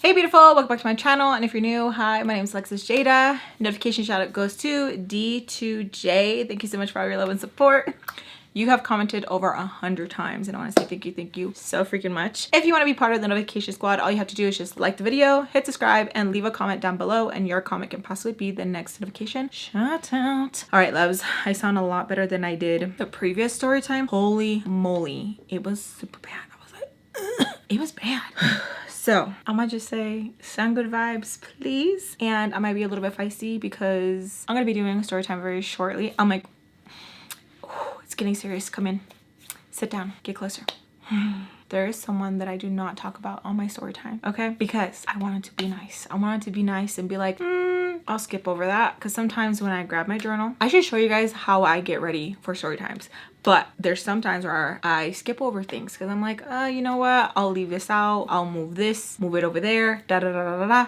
Hey beautiful, welcome back to my channel, and if you're new, hi, my name is Alexis Jayda. Notification shout out goes to D2J. Thank you so much for all your love and support. You have commented over 100 times and I want to say thank you so freaking much. If you want to be part of the notification squad, all you have to do is just like the video, hit subscribe, and leave a comment down below, and your comment can possibly be the next notification shout out. All right, loves, I sound a lot better than I did the previous story time. Holy moly, it was super bad. I was like, ugh. It was bad. So I'm gonna just say send good vibes, please. And I might be a little bit feisty because I'm gonna be doing a story time very shortly. I'm like, oh, it's getting serious. Come in, sit down, get closer. There is someone that I do not talk about on my story time, okay? Because I wanted to be nice. I wanted to be nice and be like, I'll skip over that. Because sometimes when I grab my journal, I should show you guys how I get ready for story times. But there's sometimes where I skip over things because I'm like, you know what? I'll leave this out. I'll move this, move it over there, da da da da da da.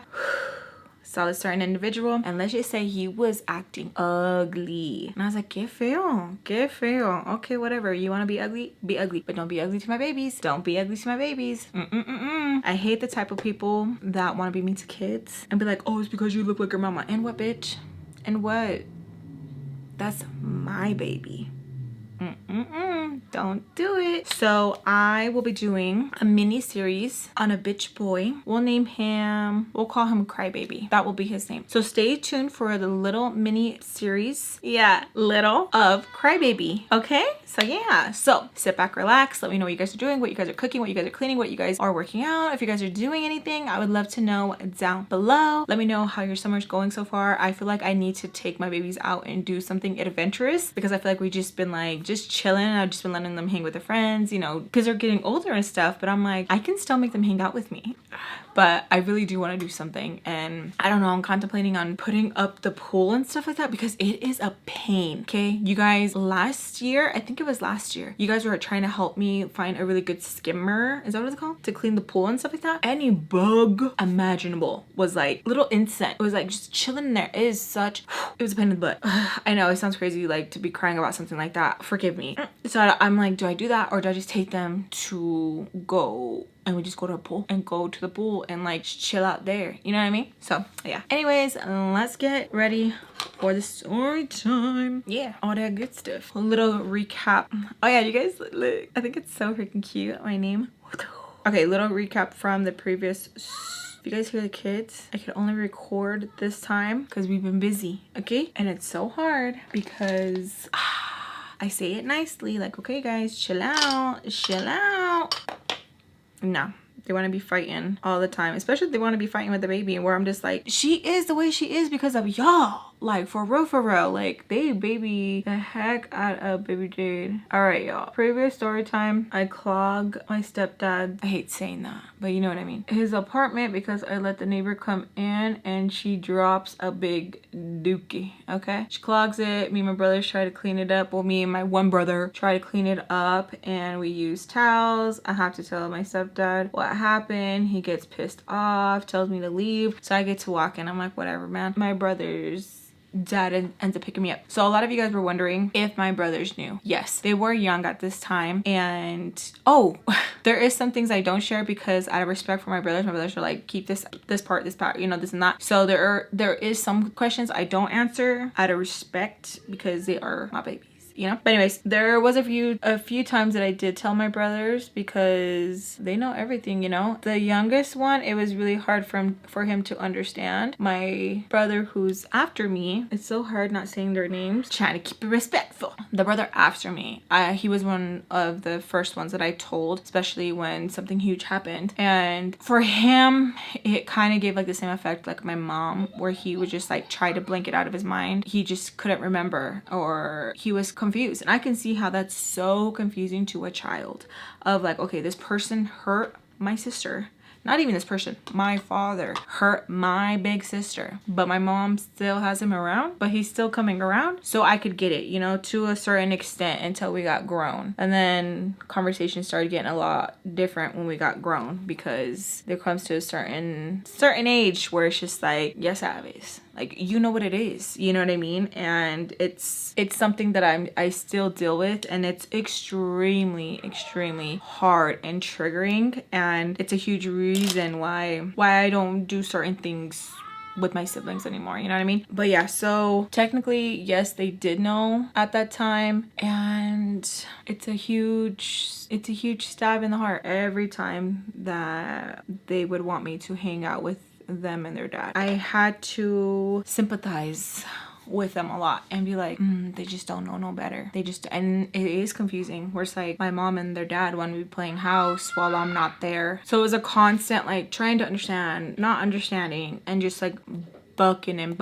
Saw a certain individual, and let's just say he was acting ugly. And I was like, que feo, que feo. Okay, whatever. You want to be ugly? Be ugly. But don't be ugly to my babies. Don't be ugly to my babies. I hate the type of people that want to be mean to kids and be like, oh, it's because you look like your mama. And what, bitch? And what? That's my baby. Don't do it. So I will be doing a mini series on a bitch boy. We'll call him Crybaby. That will be his name. So stay tuned for the little mini series. Yeah, little of Crybaby. Okay, so yeah, so sit back, relax, let me know what you guys are doing, what you guys are cooking, what you guys are cleaning, what you guys are working out. If you guys are doing anything, I would love to know down below. Let me know how your summer's going so far. I feel like I need to take my babies out and do something adventurous because I feel like we've just been like just chilling. I've just been letting them hang with their friends, you know, because they're getting older and stuff, but I'm like, I can still make them hang out with me. But I really do want to do something, and I don't know, I'm contemplating on putting up the pool and stuff like that because it is a pain. Okay, you guys, last year, I think it was last year, you guys were trying to help me find a really good skimmer, is that what it's called, to clean the pool and stuff like that. Any bug imaginable was like little insect, it was like just chilling in there. It is such, it was a pain in the butt. I know it sounds crazy like to be crying about something like that, forgive me. So I'm like, do I do that or do I just take them to go and we just go to a pool and go to the pool and like chill out there, you know what I mean? So yeah, anyways, let's get ready for the story time. Yeah, all that good stuff. A little recap. Oh yeah, you guys look, I think it's so freaking cute, my name. Okay, little recap from the previous. If you guys hear the kids, I could only record this time because we've been busy, okay? And it's so hard because I say it nicely, like, okay guys, chill out, chill out. No, they want to be fighting all the time, especially if they want to be fighting with the baby, where I'm just like, she is the way she is because of y'all. Like, for real, like, they baby the heck out of baby Jade. All right, y'all. Previous story time, I clog my stepdad. I hate saying that, but you know what I mean. His apartment because I let the neighbor come in and she drops a big dookie, okay? She clogs it. Me and my brothers try to clean it up. Well, me and my one brother try to clean it up and we use towels. I have to tell my stepdad what happened. He gets pissed off, tells me to leave. So I get to walk in. I'm like, whatever, man. My brother's dad ends up picking me up. So a lot of you guys were wondering if my brothers knew. Yes, they were young at this time, and oh, there is some things I don't share because out of respect for my brothers are like, keep this part, you know, this and that. So there is some questions I don't answer out of respect because they are my babies, you know. But anyways, there was a few times that I did tell my brothers because they know everything, you know. The youngest one, it was really hard for him to understand. My brother who's after me, it's so hard not saying their names, trying to keep it respectful. The brother after me, he was one of the first ones that I told, especially when something huge happened. And for him, it kind of gave like the same effect like my mom, where he would just like try to blink it out of his mind. He just couldn't remember, or he was confused. And I can see how that's so confusing to a child of like, okay, this person hurt my sister. Not even this person, my father hurt my big sister, but my mom still has him around, but he's still coming around. So I could get it, you know, to a certain extent until we got grown. And then conversations started getting a lot different when we got grown because there comes to a certain age where it's just like, ya sabes. Like, you know what it is, you know what I mean? And it's something that I still deal with, and it's extremely hard and triggering, and it's a huge reason why I don't do certain things with my siblings anymore, you know what I mean? But yeah, so technically yes, they did know at that time, and it's a huge stab in the heart every time that they would want me to hang out with them and their dad. I had to sympathize with them a lot and be like, they just don't know no better. They just, and it is confusing. Where it's like my mom and their dad want to be playing house while I'm not there. So it was a constant like trying to understand, not understanding, and just like bucking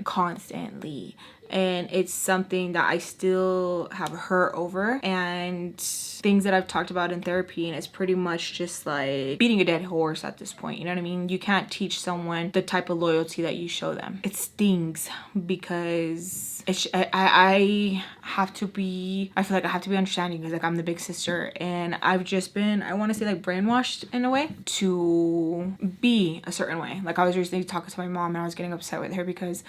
constantly. And it's something that I still have hurt over, and things that I've talked about in therapy, and it's pretty much just like beating a dead horse at this point, you know what I mean? You can't teach someone the type of loyalty that you show them. It stings because I have to be, I feel like I have to be understanding because like I'm the big sister, and I've just been, I want to say like brainwashed in a way to be a certain way. Like I was recently talking to my mom and I was getting upset with her because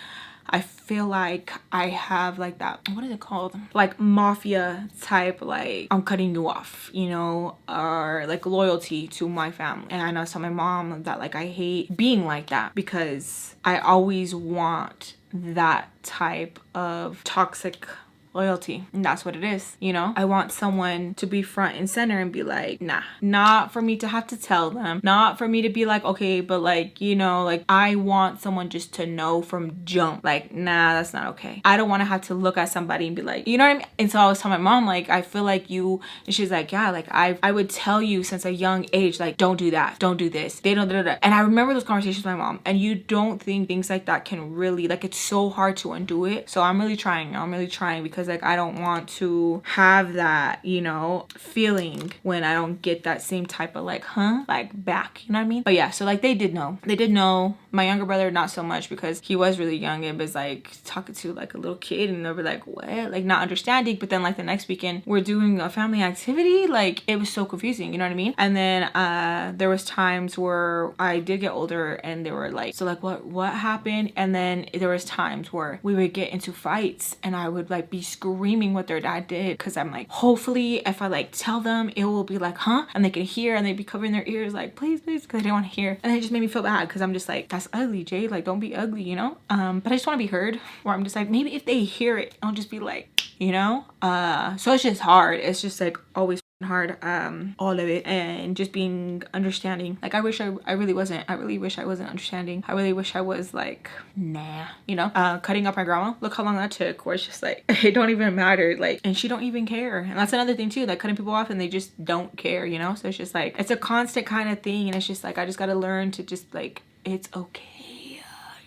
I feel like I have like that, what is it called? Like mafia type, like I'm cutting you off, you know, or like loyalty to my family. And I know tell my mom that like I hate being like that because I always want that type of toxic loyalty, and that's what it is, you know? I want someone to be front and center and be like, nah, not for me to have to tell them, not for me to be like, okay, but like, you know, like I want someone just to know from jump, like, nah, that's not okay. I don't want to have to look at somebody and be like, you know what I mean? And so I was telling my mom, like, I feel like you, and she's like, yeah, like I would tell you since a young age, like, don't do that, don't do this, they don't, and I remember those conversations with my mom, and you don't think things like that can really, like, it's so hard to undo it. So I'm really trying because like I don't want to have that, you know, feeling when I don't get that same type of like like back, you know what I mean? But yeah, so like they did know my younger brother, not so much because he was really young. It was like talking to like a little kid and they were like, what, like not understanding. But then like the next weekend we're doing a family activity, like it was so confusing, you know what I mean? And then there was times where I did get older and they were like, so like what happened? And then there was times where we would get into fights and I would like be screaming what their dad did, because I'm like, hopefully if I like tell them, it will be like, huh? And they can hear, and they'd be covering their ears like, please, because they didn't want to hear. And it just made me feel bad because I'm just like, that's ugly, Jade, like don't be ugly, you know? But I just want to be heard, where I'm just like, maybe if they hear it, I'll just be like, you know? So it's just hard. It's just like always hard, all of it, and just being understanding. Like I wish I really wasn't. I really wish I wasn't understanding. I really wish I was like, nah, you know? Cutting up my grandma, look how long that took, where it's just like, it don't even matter, like, and she don't even care. And that's another thing too, like cutting people off and they just don't care, you know? So it's just like, it's a constant kind of thing, and it's just like, I just gotta learn to just like, it's okay.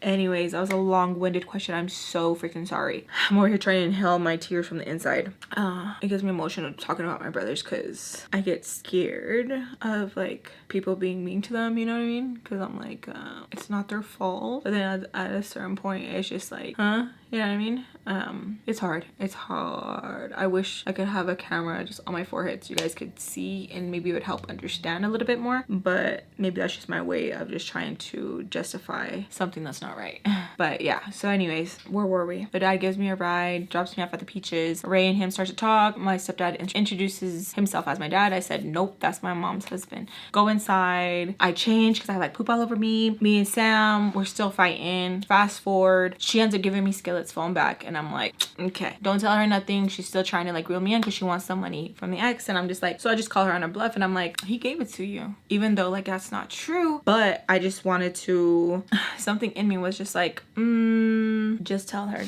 Anyways, that was a long-winded question. I'm so freaking sorry. I'm over here trying to inhale my tears from the inside. It gets me emotional talking about my brothers because I get scared of like people being mean to them, you know what I mean? Because I'm like, it's not their fault. But then at a certain point, it's just like, huh? You know what I mean? It's hard. It's hard. I wish I could have a camera just on my forehead so you guys could see, and maybe it would help understand a little bit more. But maybe that's just my way of just trying to justify something that's not right. But yeah, so anyways, where were we? The dad gives me a ride, drops me off at the Peaches. Ray and him start to talk. My stepdad introduces himself as my dad. I said, nope, that's my mom's husband. Go inside. I change because I like poop all over me. Me and Sam, we're still fighting. Fast forward, she ends up giving me Skillet's phone back, and I'm like, okay, don't tell her nothing. She's still trying to like reel me in because she wants some money from the ex, and I'm just like, so I just call her on her bluff, and I'm like, he gave it to you, even though like that's not true. But I just wanted to, something in me was just like, just tell her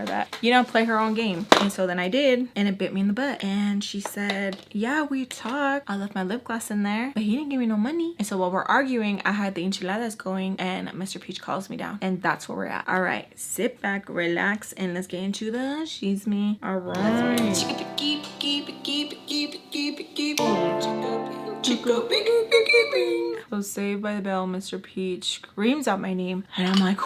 that, you know, play her own game. And so then I did, and it bit me in the butt. And she said, yeah, we talked, I left my lip gloss in there, but he didn't give me no money. And so while we're arguing, I had the enchiladas going, and Mr. Peach calls me down, and that's where we're at. All right, sit back, relax, and let's get into the she's me. All right. So Saved by the Bell, Mr. Peach screams out my name, and I'm like,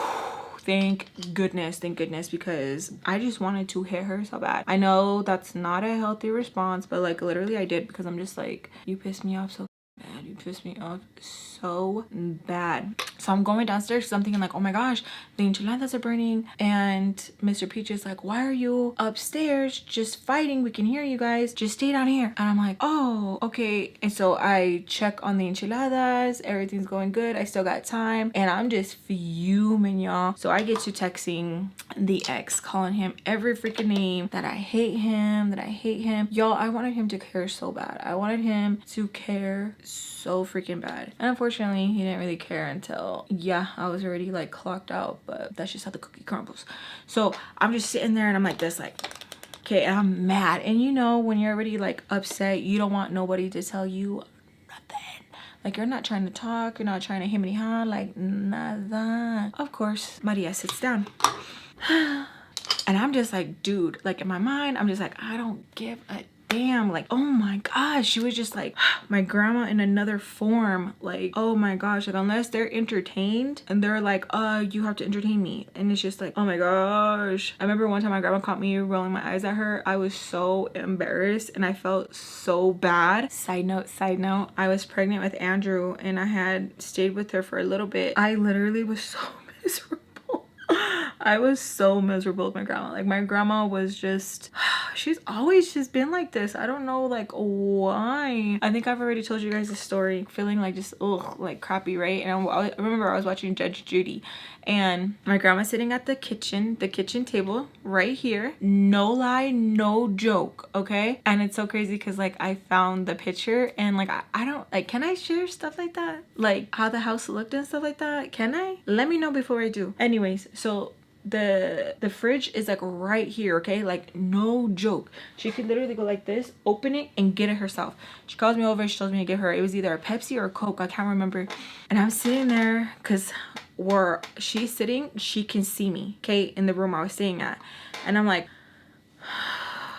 thank goodness, because I just wanted to hit her so bad. I know that's not a healthy response, but like literally I did, because I'm just like, you pissed me off so bad. God, you pissed me off so bad. So I'm going downstairs because I'm thinking like, oh my gosh, the enchiladas are burning. And Mr. Peach is like, why are you upstairs just fighting? We can hear you guys. Just stay down here. And I'm like, oh, okay. And so I check on the enchiladas. Everything's going good. I still got time. And I'm just fuming, y'all. So I get to texting the ex, calling him every freaking name, that I hate him, that I hate him. Y'all, I wanted him to care so bad. I wanted him to care so freaking bad. And unfortunately, he didn't really care until, yeah, I was already like clocked out, but that's just how the cookie crumbles. So I'm just sitting there and I'm like this, like, okay, and I'm mad. And you know, when you're already like upset, you don't want nobody to tell you nothing. Like, you're not trying to talk, you're not trying to him ha, like nada. Of course, Maria sits down. And I'm just like, dude, like in my mind, I'm just like, I don't give a damn. Like, oh my gosh, she was just like my grandma in another form. Like, oh my gosh, like unless they're entertained and they're like, you have to entertain me. And it's just like, oh my gosh. I remember one time my grandma caught me rolling my eyes at her. I was so embarrassed and I felt so bad. Side note, I was pregnant with Andrew and I had stayed with her for a little bit. I literally was so miserable. I was so miserable with my grandma. Like, my grandma was just, she's always just been like this. I don't know, like, why. I think I've already told you guys the story, feeling like just, ugh, like crappy, right? And I remember I was watching Judge Judy and my grandma's sitting at the kitchen table right here. No lie, no joke, okay? And it's so crazy because, like, I found the picture and, like, I don't, like, can I share stuff like that? Like, how the house looked and stuff like that? Can I? Let me know before I do. Anyways, so the fridge is like right here, okay? Like, no joke, she could literally go like this, open it and get it herself. She calls me over, she tells me to get her, it was either a Pepsi or a Coke, I can't remember. And I'm sitting there because where she's sitting, she can see me, okay, in the room I was staying at. And I'm like,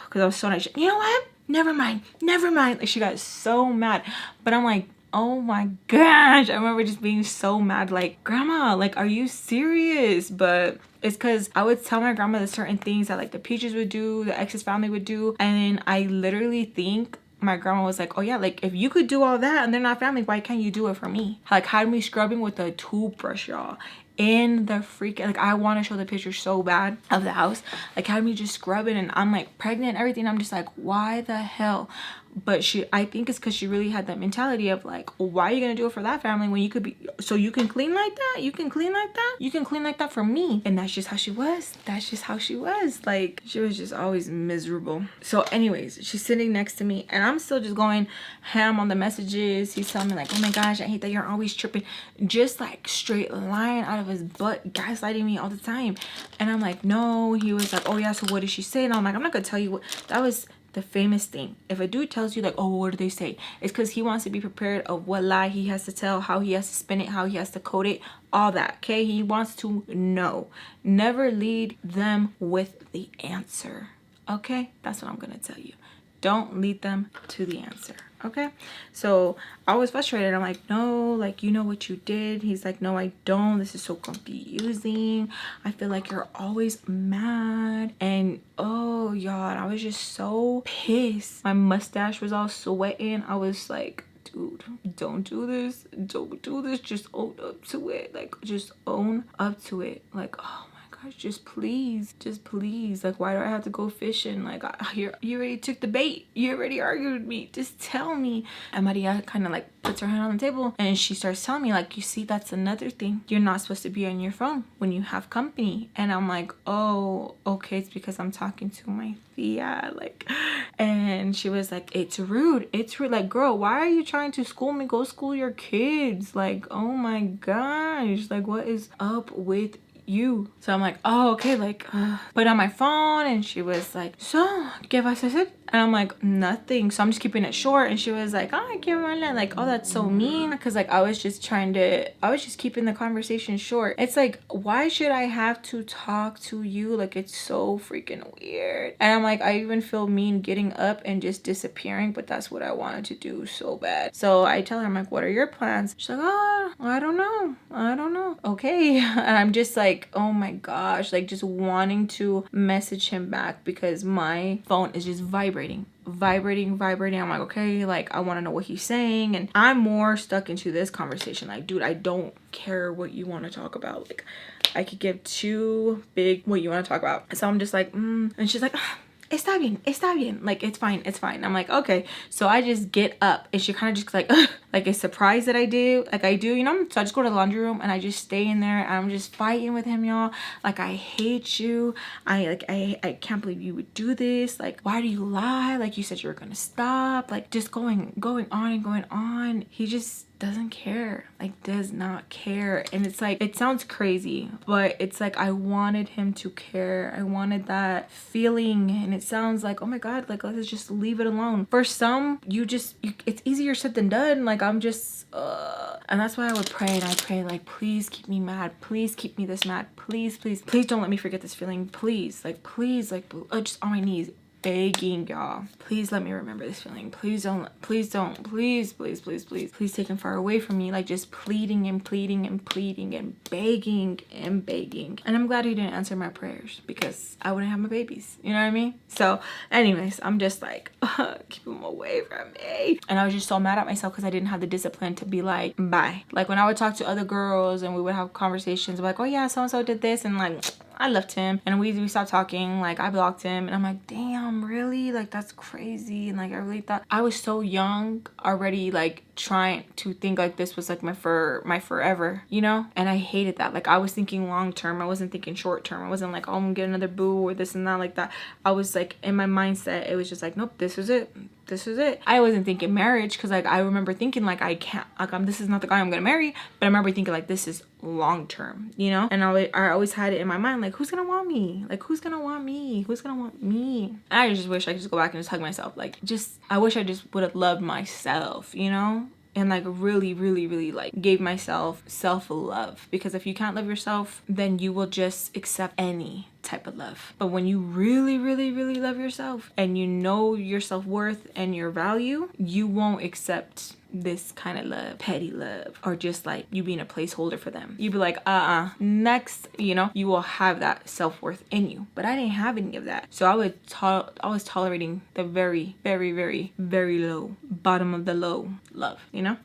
because I was so nice, you know what, never mind. Like, she got so mad, but I'm like, oh my gosh, I remember just being so mad, like, grandma, like, are you serious? But it's because I would tell my grandma the certain things that, like, the Peaches would do, the ex's family would do, and then I literally think my grandma was like, oh yeah, like, if you could do all that and they're not family, why can't you do it for me? Like, had me scrubbing with a toothbrush, y'all, in the freaking, like, I want to show the picture so bad of the house, like, had me just scrubbing and I'm like pregnant and everything. I'm just like, why the hell? But I think it's because she really had that mentality of like, why are you gonna do it for that family when you could be, so you can clean like that, you can clean like that, you can clean like that for me. And that's just how she was. That's just how she was. Like, she was just always miserable. So anyways, she's sitting next to me and I'm still just going ham on the messages. He's telling me like, oh my gosh, I hate that you're always tripping, just like straight line out of his butt, gaslighting me all the time. And I'm like, no. He was like, oh yeah, so what did she say? And I'm like, I'm not gonna tell you what that was. The famous thing, if a dude tells you like, oh, what did they say, it's because he wants to be prepared of what lie he has to tell, how he has to spin it, how he has to code it, all that, okay? He wants to know. Never lead them with the answer, okay? That's what I'm gonna tell you. Don't lead them to the answer, okay? So I was frustrated. I'm like, no, like, you know what you did. He's like, no, I don't. This is so confusing. I feel like you're always mad. And oh, y'all, I was just so pissed. My mustache was all sweating. I was like, dude, don't do this. Don't do this. Just own up to it. Like, just own up to it. Like, oh gosh, just please, like, why do I have to go fishing? Like, you already took the bait, you already argued with me, just tell me. And Maria kind of like puts her hand on the table and she starts telling me like, you see, that's another thing, you're not supposed to be on your phone when you have company. And I'm like, oh, okay, it's because I'm talking to my tia, like. And she was like, it's rude, like, girl, why are you trying to school me? Go school your kids. Like, oh my gosh, like, what is up with you? So I'm like, oh, okay, like, put on my phone. And she was like, so, ¿qué vas a hacer? And I'm like, nothing. So I'm just keeping it short. And she was like, oh, qué mala. Like, oh, that's so mean. Because like, I was just keeping the conversation short. It's like, why should I have to talk to you? Like, it's so freaking weird. And I'm like, I even feel mean getting up and just disappearing, but that's what I wanted to do so bad. So I tell her, I'm like, what are your plans? She's like, oh, I don't know. Okay. And I'm just like, oh my gosh, like, just wanting to message him back because my phone is just vibrating vibrating. I'm like, okay, like I want to know what he's saying. And I'm more stuck into this conversation. Like, dude, I don't care what you want to talk about. Like, I could give two big what you want to talk about. So I'm just like, and she's like, está bien, like it's fine. I'm like, okay. So I just get up and she kind of just like like is surprised that I do, you know. So I just go to the laundry room and I just stay in there and I'm just fighting with him, y'all. Like, I hate you. I can't believe you would do this. Like, why do you lie? Like, you said you were gonna stop. Like, just going on and going on. He just doesn't care, like does not care. And it's like, it sounds crazy, but it's like I wanted him to care. I wanted that feeling. And it sounds like, oh my god, like let's just leave it alone. For some, it's easier said than done. Like, I'm just and that's why I would pray, and I pray like, please keep me mad, please keep me this mad, please don't let me forget this feeling, please, like just on my knees begging y'all, please let me remember this feeling, please take him far away from me. Like, just pleading and begging. And I'm glad he didn't answer my prayers, because I wouldn't have my babies, you know what I mean? So anyways, I'm just like, keep him away from me. And I was just so mad at myself because I didn't have the discipline to be like, bye. Like, when I would talk to other girls and we would have conversations like, oh yeah, so and so did this, and like I left him and we stopped talking. Like, I blocked him, and I'm like, damn, really? Like, that's crazy. And like, I really thought I was so young already, like trying to think like this was like my forever, you know? And I hated that. Like, I was thinking long term. I wasn't thinking short term. I wasn't like, oh, I'm gonna get another boo or this and that, like that. I was like, in my mindset, it was just like, nope, this was it. I wasn't thinking marriage, because like I remember thinking like, I can't, like, this is not the guy I'm gonna marry. But I remember thinking like, this is long term, you know? And I always had it in my mind, like, who's gonna want me? Like, who's gonna want me? And I just wish I could just go back and just hug myself. Like, I wish I just would have loved myself, you know? And like really like gave myself self-love. Because if you can't love yourself, then you will just accept any type of love. But when you really love yourself and you know your self-worth and your value, you won't accept this kind of love, petty love, or just like you being a placeholder for them. You'd be like, next, you know, you will have that self-worth in you. But I didn't have any of that. So I was tolerating the very low, bottom of the low love, you know?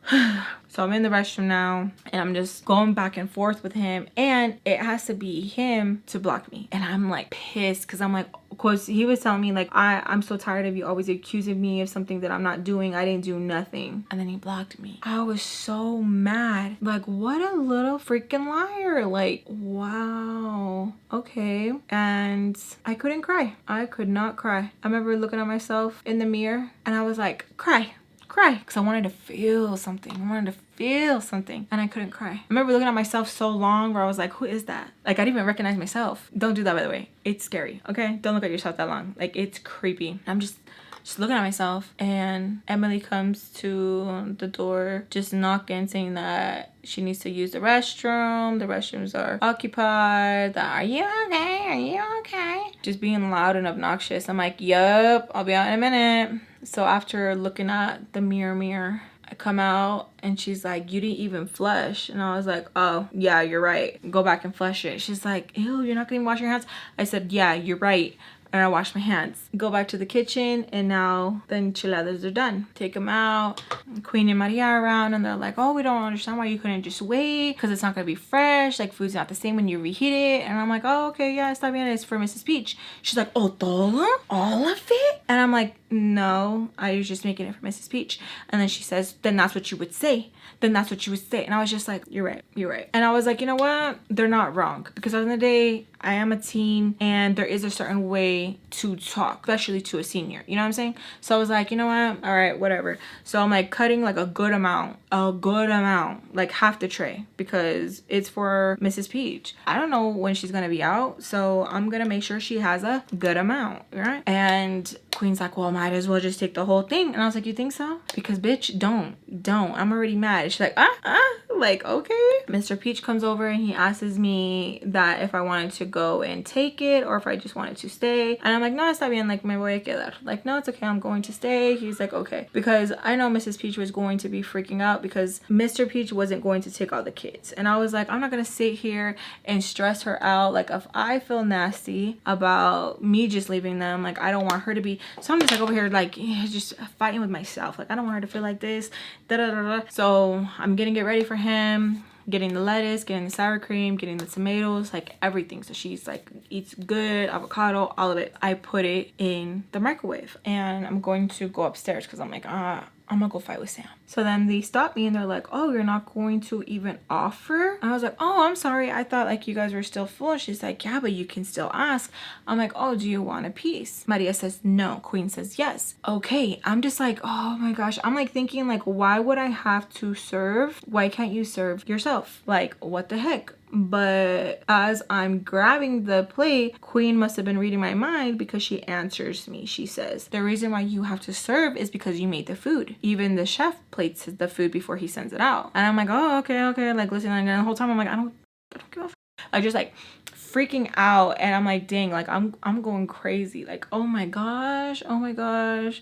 So I'm in the restroom now and I'm just going back and forth with him, and it has to be him to block me. And I'm like pissed, because I'm like, of course, he was telling me like, I'm so tired of you always accusing me of something that I'm not doing. I didn't do nothing. And then he blocked me. I was so mad. Like, what a little freaking liar. Like, wow. Okay. And I couldn't cry. I could not cry. I remember looking at myself in the mirror and I was like, cry, because I wanted to feel something. And I couldn't cry. I remember looking at myself so long where I was like, who is that? Like, I didn't even recognize myself. Don't do that, by the way. It's scary, okay? Don't look at yourself that long. Like, it's creepy. I'm just looking at myself, and Emily comes to the door, just knocking, saying that she needs to use the restroom. The restrooms are occupied. Are you okay? Just being loud and obnoxious. I'm like, yup, I'll be out in a minute. So after looking at the mirror, I come out and she's like, you didn't even flush. And I was like, oh yeah, you're right, go back and flush it. She's like, ew, you're not gonna wash your hands? I said, yeah, you're right. And I wash my hands. Go back to the kitchen, and now the enchiladas are done. Take them out. Queen and Maria are around, and they're like, oh, we don't understand why you couldn't just wait, because it's not gonna be fresh. Like, food's not the same when you reheat it. And I'm like, oh, okay, yeah, está bien. It's for Mrs. Peach. She's like, oh, todo? All of it? And I'm like, no, I was just making it for Mrs. Peach. And then she says, then that's what you would say. And I was just like, you're right. And I was like, you know what? They're not wrong. Because at the end of the day, I am a teen, and there is a certain way to talk, especially to a senior. You know what I'm saying? So I was like, you know what? All right, whatever. So I'm like cutting like a good amount, like half the tray, because it's for Mrs. Peach. I don't know when she's gonna be out, so I'm gonna make sure she has a good amount, right? And Queen's like, well, might as well just take the whole thing. And I was like, you think so? Because bitch, don't. I'm already mad. She's like, like, okay. Mr. Peach comes over and he asks me that if I wanted to go and take it or if I just wanted to stay. And I'm like, no, está bien, like, me voy a quedar. Like, no, it's okay, I'm going to stay. He's like, okay. Because I know Mrs. Peach was going to be freaking out because Mr. Peach wasn't going to take all the kids. And I was like, I'm not gonna sit here and stress her out. Like, if I feel nasty about me just leaving them, like, I don't want her to be. So I'm just like over here, like, yeah, just fighting with myself. Like, I don't want her to feel like this. Da da da da. So I'm getting it ready for him. Getting the lettuce, getting the sour cream, getting the tomatoes, like everything. So she's like, eats good, avocado, all of it. I put it in the microwave and I'm going to go upstairs because I'm like, I'm gonna go fight with Sam. So then they stopped me and they're like, oh, you're not going to even offer? I was like, oh, I'm sorry. I thought like you guys were still full. And she's like, yeah, but you can still ask. I'm like, oh, do you want a piece? Maria says no. Queen says yes. Okay. I'm just like, oh my gosh. I'm like thinking like, why would I have to serve? Why can't you serve yourself? Like, what the heck? But as I'm grabbing the plate, Queen must have been reading my mind because she answers me. She says, the reason why you have to serve is because you made the food. Even the chef plates the food before he sends it out. And I'm like, oh, okay. Like, listen, and the whole time I'm like, I don't give a f. I just like freaking out. And I'm like, dang, like I'm going crazy. Like, oh my gosh,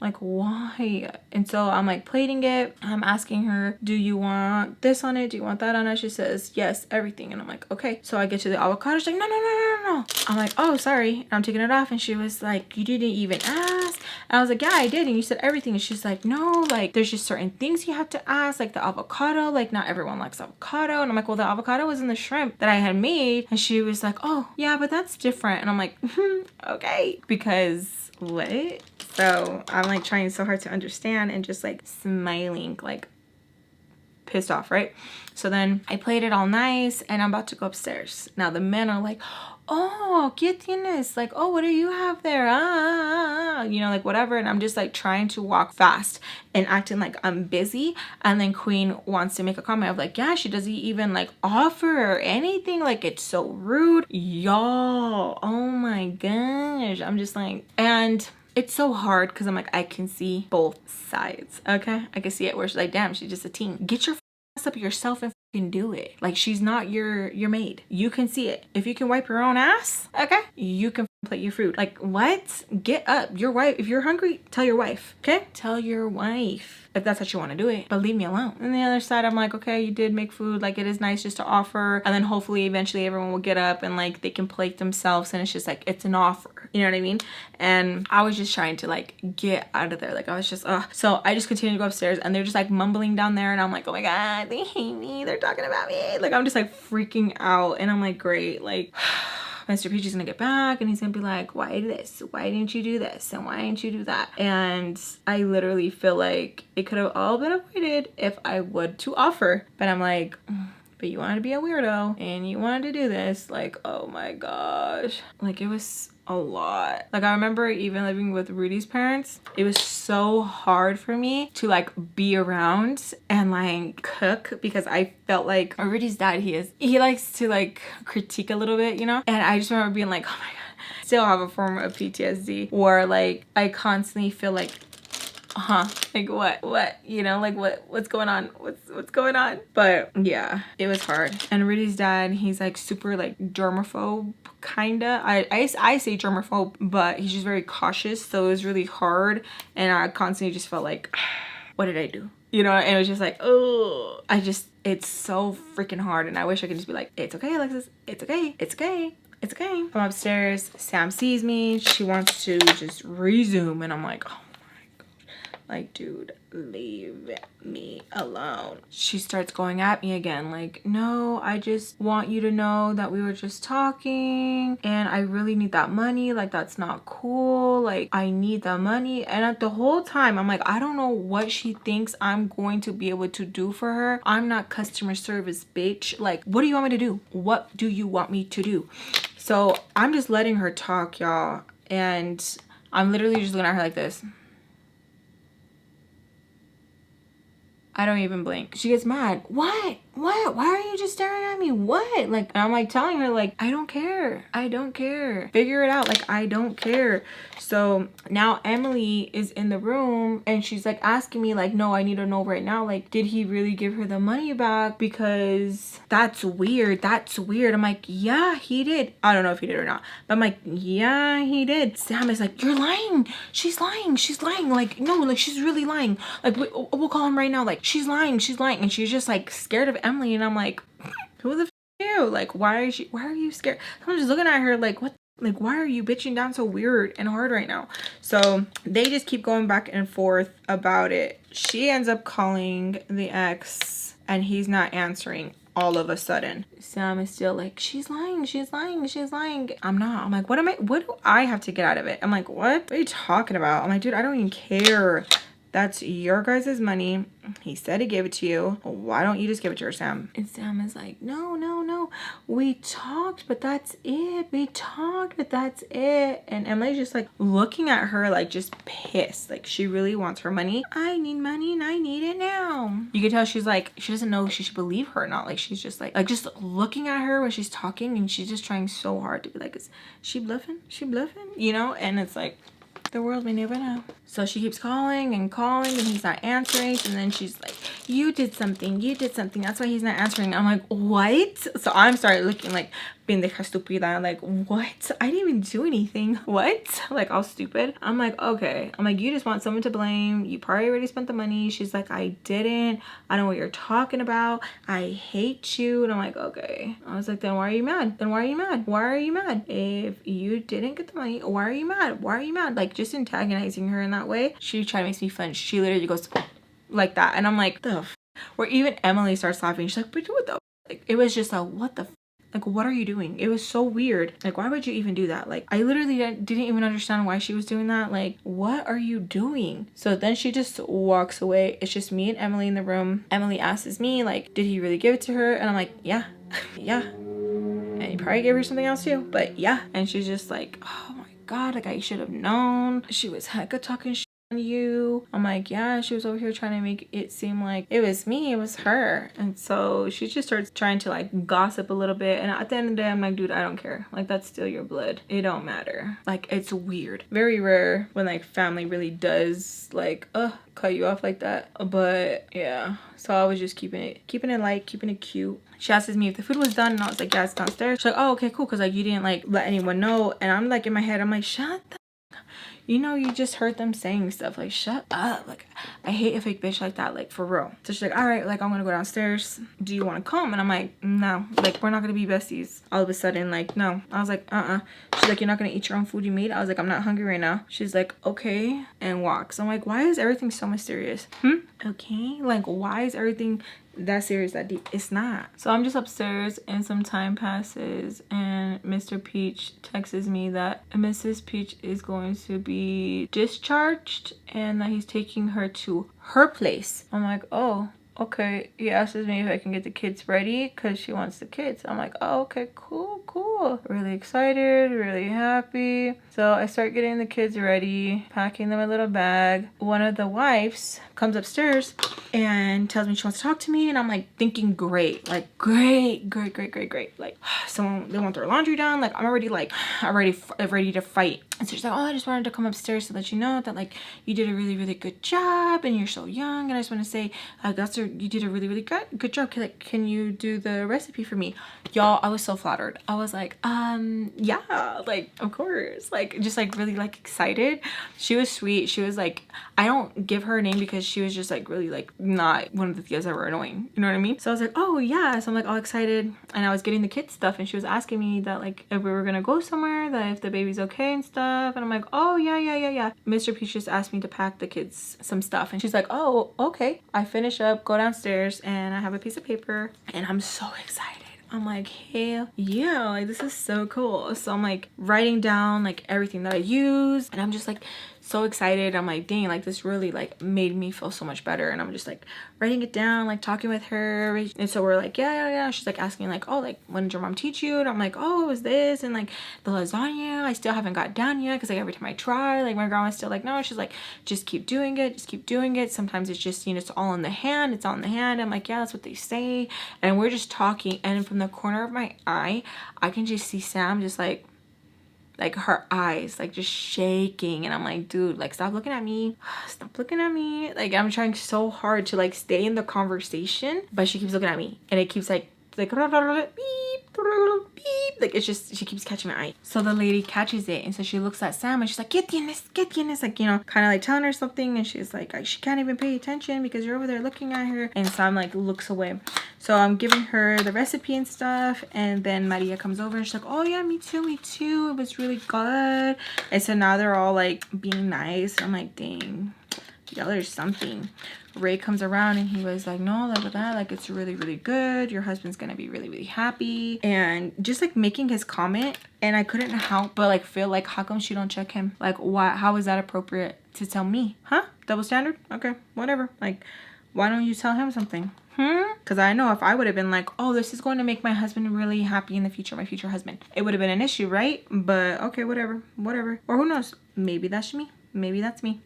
like why? And so I'm like plating it. I'm asking her, do you want this on it? Do you want that on it? She says yes, everything. And I'm like, okay. So I get to the avocado. She's like, no. I'm like, oh, sorry. And I'm taking it off. And she was like, you didn't even ask. And I was like, yeah, I did. And you said everything. And she's like, no, like there's just certain things you have to ask, like the avocado, like not everyone likes avocado. And I'm like, well, the avocado was in the shrimp that I had made. And she was like, oh yeah, but that's different. And I'm like, okay, because what? So I'm like trying so hard to understand and just like smiling, like pissed off, right? So then I played it all nice and I'm about to go upstairs. Now the men are like, oh, ¿qué tienes? Like, oh, what do you have there? You know, like whatever. And I'm just like trying to walk fast and acting like I'm busy. And then Queen wants to make a comment of like, yeah, she doesn't even like offer anything. Like, it's so rude. Y'all, oh my gosh. I'm just like, and it's so hard because I'm like, I can see both sides. Okay, I can see it where she's like, damn, she's just a teen. Get your ass up yourself and can do it. Like, she's not your maid. You can see it. If you can wipe your own ass, okay, you can plate your food. Like, what? Get up. Your wife, if you're hungry, tell your wife. Okay, tell your wife if that's how you want to do it, but leave me alone. And the other side, I'm like, okay, you did make food. Like, it is nice just to offer, and then hopefully eventually everyone will get up and like they can plate themselves, and it's just like, it's an offer, you know what I mean? And I was just trying to like get out of there. Like, I was just so I just continued to go upstairs and they're just like mumbling down there, and I'm like, oh my god, they hate me, they're talking about me. Like, I'm just like freaking out, and I'm like, great, like Mr. Peach is gonna get back and he's gonna be like, why this? Why didn't you do this? And why didn't you do that? And I literally feel like it could have all been avoided if I would to offer. But I'm like, but you wanted to be a weirdo and you wanted to do this. Like, oh my gosh. Like, it was a lot. Like, I remember even living with Rudy's parents, it was so hard for me to like be around and like cook because I felt like Rudy's dad, he likes to like critique a little bit, you know? And I just remember being like, oh my god, still have a form of PTSD where like I constantly feel like, like what, you know, like what's going on, what's going on. But yeah, it was hard. And Rudy's dad, he's like super like germaphobe, kinda. I say germaphobe, but he's just very cautious, so it was really hard. And I constantly just felt like, what did I do, you know? And it was just like, oh, it's so freaking hard. And I wish I could just be like, it's okay, Alexis, it's okay, it's okay, it's okay. I'm upstairs, Sam sees me, she wants to just resume, and I'm like, oh, like, dude, leave me alone. She starts going at me again, like, no, I just want you to know that we were just talking and I really need that money. Like, that's not cool. Like, I need that money. And at the whole time, I'm like, I don't know what she thinks I'm going to be able to do for her. I'm not customer service, bitch. Like, what do you want me to do? What do you want me to do? So I'm just letting her talk, y'all. And I'm literally just looking at her like this. I don't even blink. She gets mad. What? what? Why are you just staring at me? What? Like, and I'm like telling her like, I don't care. I don't care. Figure it out. Like, I don't care. So now Emily is in the room and she's like asking me like, no, I need to know right now. Like, did he really give her the money back? Because that's weird. That's weird. I'm like, yeah, he did. I don't know if he did or not, but I'm like, yeah, he did. Sam is like, you're lying. She's lying. She's lying. Like, no, like she's really lying. Like, we'll call him right now. Like, she's lying. She's lying. And she's just like scared of Emily. And I'm like, who the f are you? Like, why are you scared? I'm just looking at her like, what? Like, why are you bitching down so weird and hard right now? So they just keep going back and forth about it. She ends up calling the ex and he's not answering all of a sudden. Sam is still like, she's lying, she's lying, she's lying. I'm not. I'm like, what do I have to get out of it? I'm like, what are you talking about? I'm like, dude, I don't even care. That's your guys' money. He said he gave it to you. Why don't you just give it to her, Sam? And Sam is like, no, no, no. We talked, but that's it. We talked, but that's it. And Emily's just like looking at her like just pissed. Like she really wants her money. I need money and I need it now. You can tell she's like, she doesn't know if she should believe her or not. Like she's just like just looking at her when she's talking and she's just trying so hard to be like, is she bluffing? She bluffing? You know? And it's like, the world may never know. So she keeps calling and he's not answering. And then she's like, you did something. That's why he's not answering. I'm like, what? So I'm started looking like pendeja estúpida. Like, what? I didn't even do anything. What? Like all stupid. I'm like, okay. I'm like, you just want someone to blame. You probably already spent the money. She's like, I didn't. I know what you're talking about. I hate you. And I'm like, okay. I was like, then why are you mad? Then why are you mad? Why are you mad? If you didn't get the money, why are you mad? Why are you mad? Like just antagonizing her in that way. She tried to make me fun. She literally goes like that. And I'm like, the f. Or even Emily starts laughing. She's like, but what the f? Like, it was just a, what the f? Like, what are you doing? It was so weird. Like, why would you even do that? Like, I literally didn't even understand why she was doing that. Like, what are you doing? So then she just walks away. It's just me and Emily in the room. Emily asks me, like, did he really give it to her? And I'm like, yeah, yeah. And he probably gave her something else too, but yeah. And she's just like, oh my God, like I should have known. She was hecka talking shit on you. I'm like, yeah, she was over here trying to make it seem like it was me, it was her. And so she just starts trying to like gossip a little bit. And at the end of the day, I'm like, dude, I don't care. Like, that's still your blood. It don't matter. Like, it's weird. Very rare when like family really does like, cut you off like that. But yeah, so I was just keeping it light, keeping it cute. She asks me if the food was done and I was like, yeah, it's downstairs. She's like, oh, okay, cool, because like you didn't like let anyone know. And I'm like in my head, I'm like, shut the, you know, you just heard them saying stuff. Like, shut up. Like, I hate a fake bitch like that, like for real. So she's like, all right, like I'm gonna go downstairs, do you want to come? And I'm like, no, like we're not gonna be besties all of a sudden. Like, no. I was like, she's like, you're not gonna eat your own food you made? I was like, I'm not hungry right now. She's like, okay, and walks. I'm like, why is everything so mysterious? Okay, like why is everything that serious, that deep? It's not. So I'm just upstairs and some time passes and Mr. Peach texts me that Mrs. Peach is going to be discharged and that he's taking her to her place. I'm like, oh, okay. He asks me if I can get the kids ready because she wants the kids. I'm like, oh, okay, cool. Really excited, really happy. So I start getting the kids ready, packing them a little bag. One of the wives comes upstairs and tells me she wants to talk to me. And I'm like thinking great, like great. Like someone, they want their laundry done. Like I'm already like, ready to fight. And so she's like, oh, I just wanted to come upstairs to let you know that like you did a really good job and you're so young. And I just want to say, you did a really good job. Can you do the recipe for me? Y'all, I was so flattered. I was like, yeah, like of course, like just like really like excited. She was sweet. She was like, I don't give her a name because she was just like really like not one of the tias that were annoying, you know what I mean? So I was like, oh yeah. So I'm like all excited and I was getting the kids stuff and she was asking me that like if we were gonna go somewhere, that if the baby's okay and stuff. And I'm like, oh yeah. Mr. Peach just asked me to pack the kids some stuff and she's like, oh okay. I finish up, go downstairs, and I have a piece of paper and I'm so excited. I'm like, hell yeah, like this is so cool. So I'm like writing down like everything that I use and I'm just like so excited. I'm like, dang, like this really like made me feel so much better. And I'm just like writing it down, like talking with her. And so we're like, yeah. She's like asking like, oh, like when did your mom teach you? And I'm like, oh, it was this. And like the lasagna, I still haven't got down yet, because like every time I try, like my grandma's still like, no. She's like, just keep doing it, just keep doing it. Sometimes it's just, you know, it's all in the hand, it's all in the hand. I'm like, yeah, that's what they say. And we're just talking, and from the corner of my eye, I can just see Sam just like her eyes like just shaking. And I'm like, dude, like stop looking at me, stop looking at me. Like I'm trying so hard to like stay in the conversation, but she keeps looking at me, and it keeps like beep, beep. Like it's just, she keeps catching my eye. So the lady catches it, and so she looks at Sam, and she's like, ¿Qué tienes? Like, you know, kind of like telling her something, and she's like, she can't even pay attention because you're over there looking at her. And Sam like looks away. So I'm giving her the recipe and stuff, and then Maria comes over and she's like, oh yeah, me too, it was really good. And so now they're all like being nice. I'm like, dang, y'all, there's something. Ray comes around and he was like, no, like that, like it's really, really good. Your husband's gonna be really, really happy. And just like making his comment, and I couldn't help but like feel like, how come she don't check him? Like, why? How is that appropriate to tell me? Huh? Double standard? Okay, whatever. Like, why don't you tell him something? Because I know if I would have been like, oh, this is going to make my husband really happy in the future, my future husband, it would have been an issue, right? But okay, whatever. Or who knows? Maybe that's me. Maybe that's me.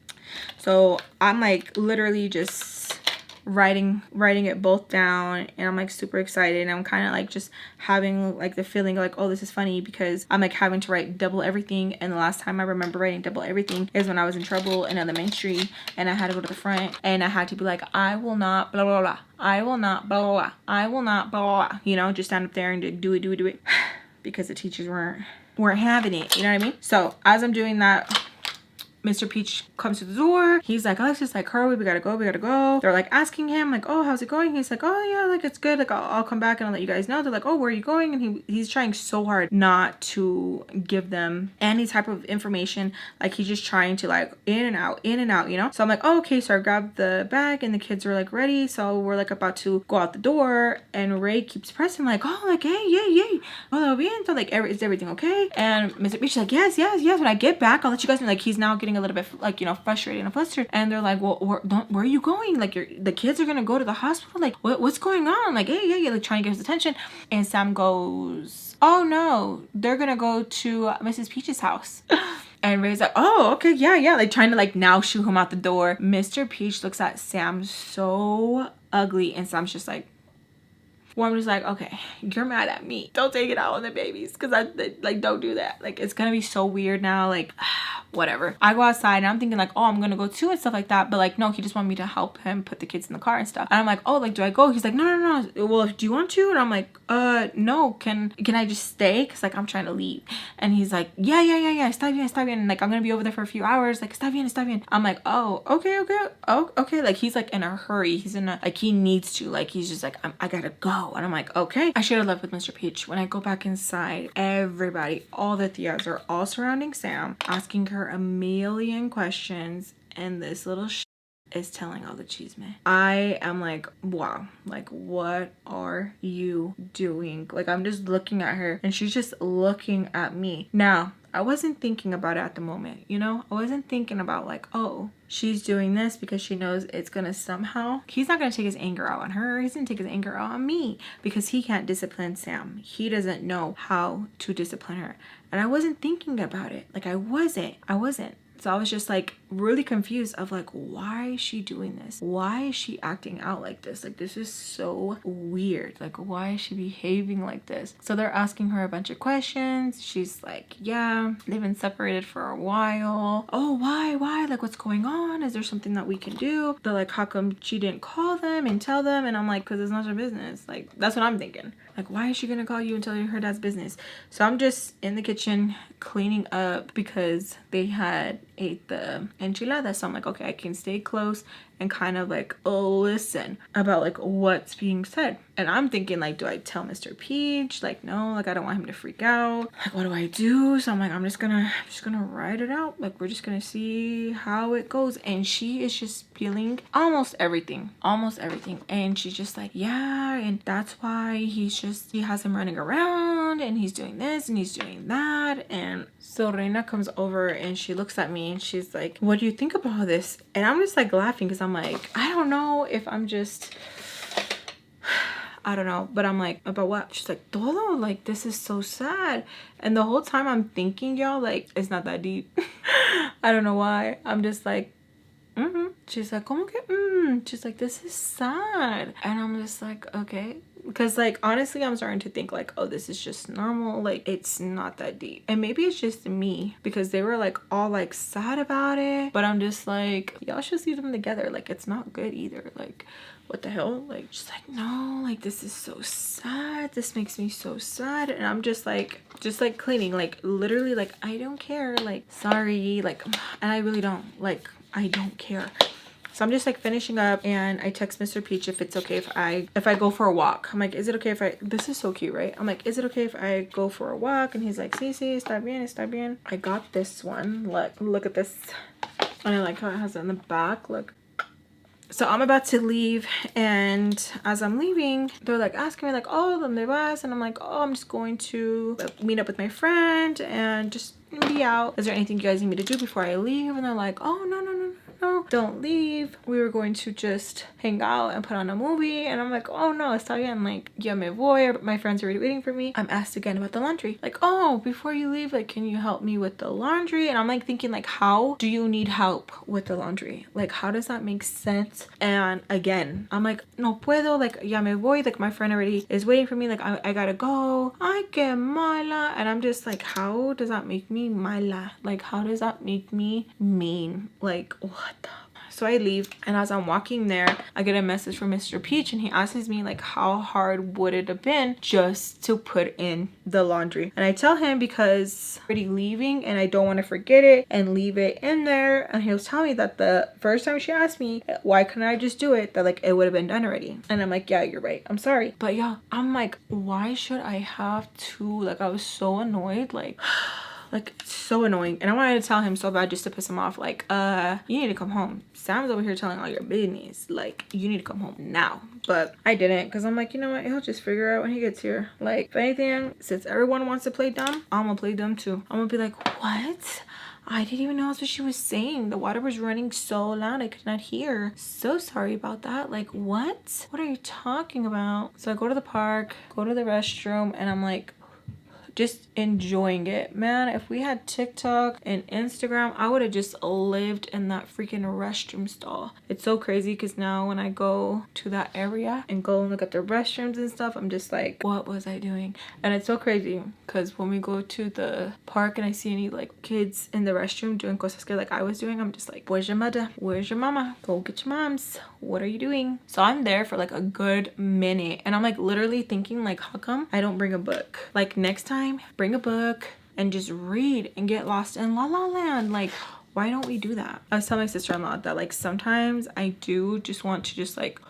So I'm like literally just writing it both down, and I'm like super excited, and I'm kind of like just having like the feeling like, oh, this is funny, because I'm like having to write double everything. And the last time I remember writing double everything is when I was in trouble in elementary, and I had to go to the front, and I had to be like, I will not blah blah blah, I will not blah blah blah, I will not blah blah blah, you know, just stand up there and do it because the teachers weren't having it, you know what I mean? So as I'm doing that, Mr. Peach comes to the door. He's like, Alexis, like, hurry, we gotta go. They're like asking him like, oh, how's it going? He's like, oh yeah, like it's good, like I'll come back and I'll let you guys know. They're like, oh, where are you going? And he's trying so hard not to give them any type of information. Like he's just trying to like in and out, you know? So I'm like, oh, okay. So I grabbed the bag, and the kids were like ready. So we're like about to go out the door, and Ray keeps pressing like, oh, like, hey, yay. Oh, bien. So like, is everything okay? And Mr. Peach is like, yes. When I get back, I'll let you guys know. Like he's now getting a little bit like, you know, frustrated and flustered. And they're like, well, where are you going? Like the kids are gonna go to the hospital. Like what's going on? Like, hey, like trying to get his attention. And Sam goes, oh no, they're gonna go to Mrs. Peach's house. And Ray's like, oh, okay, yeah, like trying to like now shoo him out the door. Mr. Peach looks at Sam so ugly, and Sam's just like, well, I'm just like, okay, you're mad at me, don't take it out on the babies, because I like, don't do that. Like it's gonna be so weird now. Like whatever. I go outside and I'm thinking like, oh, I'm gonna go too and stuff like that, but like no, he just wanted me to help him put the kids in the car and stuff. And I'm like, oh, like do I go? He's like, no, well, do you want to? And I'm like, no, can I just stay, because like I'm trying to leave. And he's like, yeah, está bien, and like I'm gonna be over there for a few hours, like está bien. I'm like, oh, okay. Like he's like in a hurry, he's in a, like he needs to, like he's just like, I gotta go. And I'm like, okay. I should have left with Mr. Peach. When I go back inside, everybody, all the tias are all surrounding Sam, asking her a million questions, and this little is telling all the chisme. I am like, wow, like what are you doing? Like I'm just looking at her, and she's just looking at me. Now, I wasn't thinking about it at the moment, you know? I wasn't thinking about like, oh, she's doing this because she knows it's gonna somehow, he's not gonna take his anger out on her, he's gonna take his anger out on me, because he can't discipline Sam. He doesn't know how to discipline her. And I wasn't thinking about it. Like I wasn't. So I was just like really confused of like, why is she doing this? Why is she acting out like this? Like this is so weird. Like why is she behaving like this? So they're asking her a bunch of questions. She's like, yeah, they've been separated for a while. Oh, why? Like what's going on? Is there something that we can do? They're like, how come she didn't call them and tell them? And I'm like, because it's not your business. Like that's what I'm thinking. Like, why is she gonna call you and tell you her dad's business? So I'm just in the kitchen cleaning up because they had ate the enchilada. So I'm like, okay, I can stay close and kind of like listen about like what's being said. And I'm thinking like, do I tell Mr. Peach? Like, no, like I don't want him to freak out. Like, what do I do? So I'm like, I'm just gonna write it out. Like, we're just gonna see how it goes. And she is just feeling almost everything. And she's just like, yeah, and that's why he has him running around, and he's doing this and he's doing that. And so Reina comes over and she looks at me me and she's like, what do you think about this? And I'm just like laughing because I'm like, I don't know if I'm just, I don't know, but I'm like, about what? She's like, todo, like this is so sad. And the whole time I'm thinking, y'all, like it's not that deep. I don't know why. I'm just like, she's like, como que she's like, this is sad. And I'm just like, okay. Because like honestly I'm starting to think like, oh, this is just normal, like it's not that deep. And maybe it's just me because they were like all like sad about it, but I'm just like, y'all should see them together, like it's not good either. Like what the hell? Like she's like, no, like this is so sad, this makes me so sad. And I'm just like cleaning, like literally like I don't care, like sorry, like, and I really don't, like I don't care. So I'm just like finishing up and I text Mr. Peach if it's okay if I go for a walk. I'm like, is it okay if I, this is so cute, right? I'm like, is it okay if I go for a walk? And he's like, sí, sí, está bien, está bien. I got this one. Look at this. And I like how it has it in the back. Look. So I'm about to leave, and as I'm leaving, they're like asking me like, oh, ¿dónde vas? And I'm like, oh, I'm just going to meet up with my friend and just be out. Is there anything you guys need me to do before I leave? And they're like, oh, no, don't leave. We were going to just hang out and put on a movie. And I'm like, oh no, está bien, like ya me voy, my friends are already waiting for me. I'm asked again about the laundry, like, oh, before you leave, like can you help me with the laundry? And I'm like thinking like, how do you need help with the laundry? Like how does that make sense? And again I'm like, no puedo, like ya me voy, like my friend already is waiting for me, like I gotta go. Ay que mala. And I'm just like, how does that make me mala? Like how does that make me mean? Like what the. So I leave, and as I'm walking there, I get a message from Mr. Peach, and he asks me like, how hard would it have been just to put in the laundry? And I tell him because I'm already leaving and I don't want to forget it and leave it in there. And he was telling me that the first time she asked me why couldn't I just do it, that like it would have been done already. And I'm like, yeah, you're right, I'm sorry. But yeah, I'm like, why should I have to, like I was so annoyed, like so annoying. And I wanted to tell him so bad just to piss him off, like you need to come home. Sam's over here telling all your business, like you need to come home now. But I didn't, because I'm like, you know what, he'll just figure out when he gets here. Like if anything, since everyone wants to play dumb, I'm gonna play dumb too. I'm gonna be like, what? I didn't even know that's what she was saying. The water was running so loud I could not hear. So sorry about that. Like what are you talking about? So I go to the park, go to the restroom, and I'm like just enjoying it. Man, if we had TikTok and Instagram, I would have just lived in that freaking restroom stall. It's so crazy because now when I go to that area and go and look at the restrooms and stuff, I'm just like, what was I doing? And it's so crazy because when we go to the park and I see any like kids in the restroom doing cosas que like I was doing, I'm just like, where's your mother? Where's your mama? Go get your moms. What are you doing? So I'm there for like a good minute, and I'm like literally thinking like, how come I don't bring a book? Like next time, bring a book and just read and get lost in La La Land. Like why don't we do that? I was telling my sister-in-law that like sometimes I do just want to just like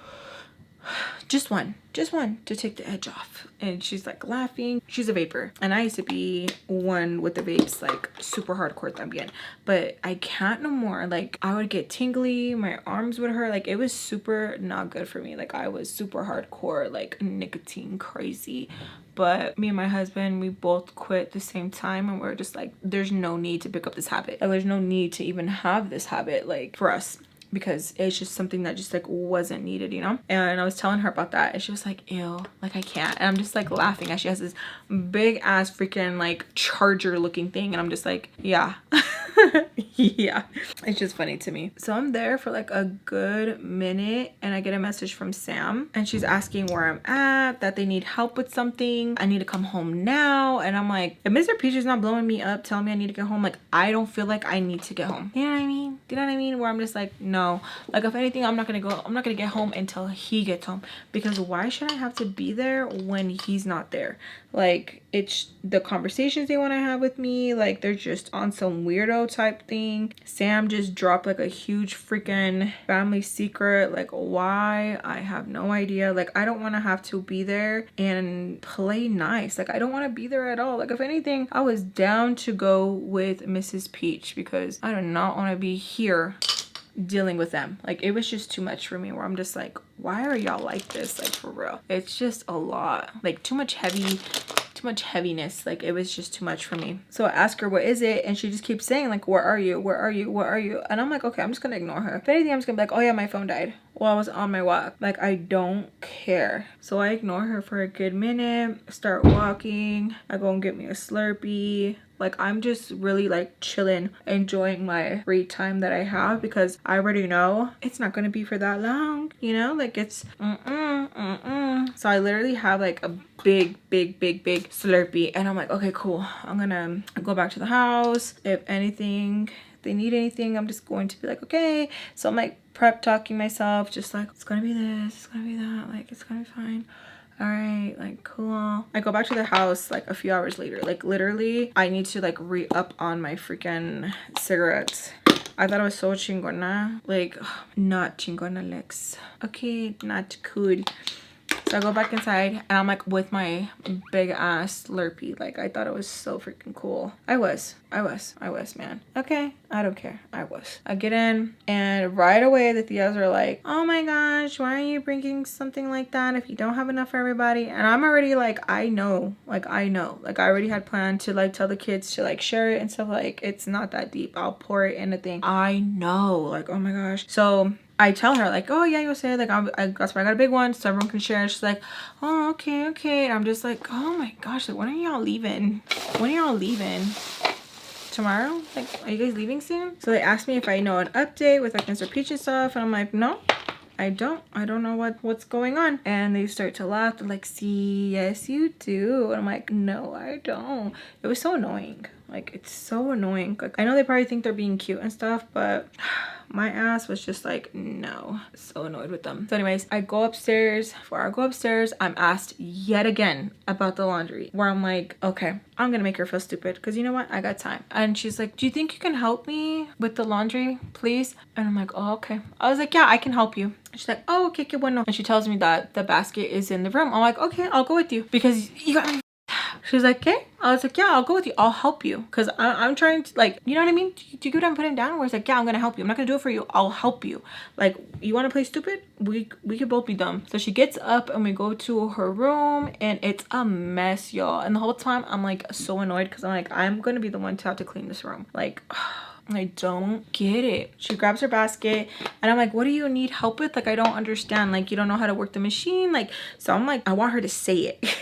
just one to take the edge off. And she's like laughing. She's a vapor, and I used to be one with the vapes, like super hardcore también, but I can't no more. Like I would get tingly, my arms would hurt, like it was super not good for me. Like I was super hardcore, like nicotine crazy. But me and my husband, we both quit the same time, and we're just like, there's no need to pick up this habit. Like, there's no need to even have this habit, like for us, because it's just something that just like wasn't needed, you know. And I was telling her about that, and she was like, ew, like I can't. And I'm just like laughing as she has this big ass freaking like charger looking thing, and I'm just like, yeah. Yeah, it's just funny to me. So I'm there for like a good minute, and I get a message from Sam, and she's asking where I'm at, that they need help with something. I need to come home now. And I'm like, if Mr. Peach is not blowing me up telling me I need to get home, like I don't feel like I need to get home. You know what I mean? Do you know what I mean? Where I'm just like, no, like if anything, I'm not gonna get home until he gets home, because why should I have to be there when he's not there? Like it's the conversations they want to have with me, like they're just on some weirdo type thing. Sam just dropped like a huge freaking family secret. Like why? I have no idea. Like I don't want to have to be there and play nice. Like I don't want to be there at all. Like if anything, I was down to go with Mrs. Peach, because I do not want to be here dealing with them. Like it was just too much for me, where I'm just like, why are y'all like this? Like for real, it's just a lot, like too much heavy, too much heaviness. Like it was just too much for me. So I asked her, what is it? And she just keeps saying like, where are you? Where are you? Where are you? And I'm like, okay, I'm just gonna ignore her. If anything, I'm just gonna be like, oh yeah, my phone died while I was on my walk. Like I don't care. So I ignore her for a good minute, start walking. I go and get me a Slurpee. Like I'm just really like chilling, enjoying my free time that I have, because I already know it's not gonna be for that long, you know, like it's So I literally have like a big Slurpee, and I'm like, okay, cool, I'm gonna go back to the house. If anything, they need anything, I'm just going to be like, okay. So I'm like prep talking myself, just like, it's gonna be this, it's gonna be that, like it's gonna be fine. All right, like cool. I go back to the house like a few hours later. Like literally I need to like re-up on my freaking cigarettes. I thought it was so chingona. Like not chingona, Lex. Okay, not cool. So I go back inside and I'm like with my big ass Slurpee. Like I thought it was so freaking cool. I was, man. Okay, I don't care. I was. I get in and right away the tias are like, oh my gosh, why are you bringing something like that if you don't have enough for everybody? And I'm already like, I know. Like I already had planned to like tell the kids to like share it and stuff. Like it's not that deep. I'll pour it in a thing. I know. Like, oh my gosh. So I tell her like, oh yeah, you'll say like, that's why I got a big one so everyone can share. She's like, oh okay. And I'm just like, oh my gosh, like when are y'all leaving? When are y'all leaving? Tomorrow? Like, are you guys leaving soon? So they asked me if I know an update with like Mr. Peach and stuff, and I'm like, no, I don't know what's going on. And they start to laugh. They're like, see, yes you do. And I'm like, no, I don't. It was so annoying. Like it's so annoying. Like I know they probably think they're being cute and stuff, but my ass was just like, no. So annoyed with them. So anyways, I go upstairs. Before I go upstairs, I'm asked yet again about the laundry, where I'm like, okay, I'm gonna make her feel stupid because you know what, I got time. And she's like, do you think you can help me with the laundry please? And I'm like, oh okay. I was like, yeah, I can help you. She's like, oh okay, qué bueno. And she tells me that the basket is in the room. I'm like, okay, I'll go with you because you got me. She's like, okay. I was like, yeah, I'll go with you. I'll help you. Because I'm trying to, like, you know what I mean? Do you get what I'm putting down? Where it's like, yeah, I'm going to help you. I'm not going to do it for you. I'll help you. Like, you want to play stupid? We could both be dumb. So she gets up and we go to her room and it's a mess, y'all. And the whole time I'm like so annoyed because I'm like, I'm going to be the one to have to clean this room. Like, I don't get it. She grabs her basket and I'm like, what do you need help with? Like, I don't understand. Like, you don't know how to work the machine. Like, so I'm like, I want her to say it.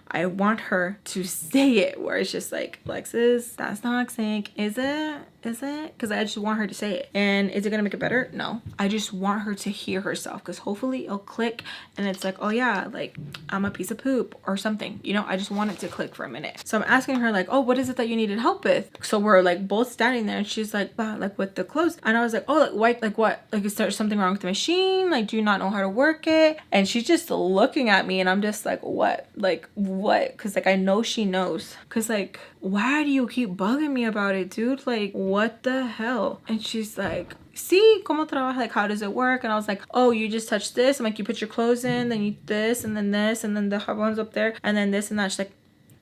I want her to say it, where it's just like, Alexis, that's toxic. Is it? Is it? Because I just want her to say it. And is it gonna make it better? No. I just want her to hear herself, because hopefully it'll click and it's like, oh yeah, like I'm a piece of poop or something, you know. I just want it to click for a minute. So I'm asking her like, oh, what is it that you needed help with? So we're like both standing there and she's like, wow, like with the clothes. And I was like, oh, like why, like what, like is there something wrong with the machine? Like, do you not know how to work it? And she's just looking at me and I'm just like, what? Like what? Because like I know she knows. Because like, why do you keep bugging me about it, dude? Like, what the hell? And she's like, see, como trabaja, like how does it work? And I was like, oh, you just touch this. I'm like, you put your clothes in, then you this, and then this, and then the jabon's up there, and then this and that. She's like,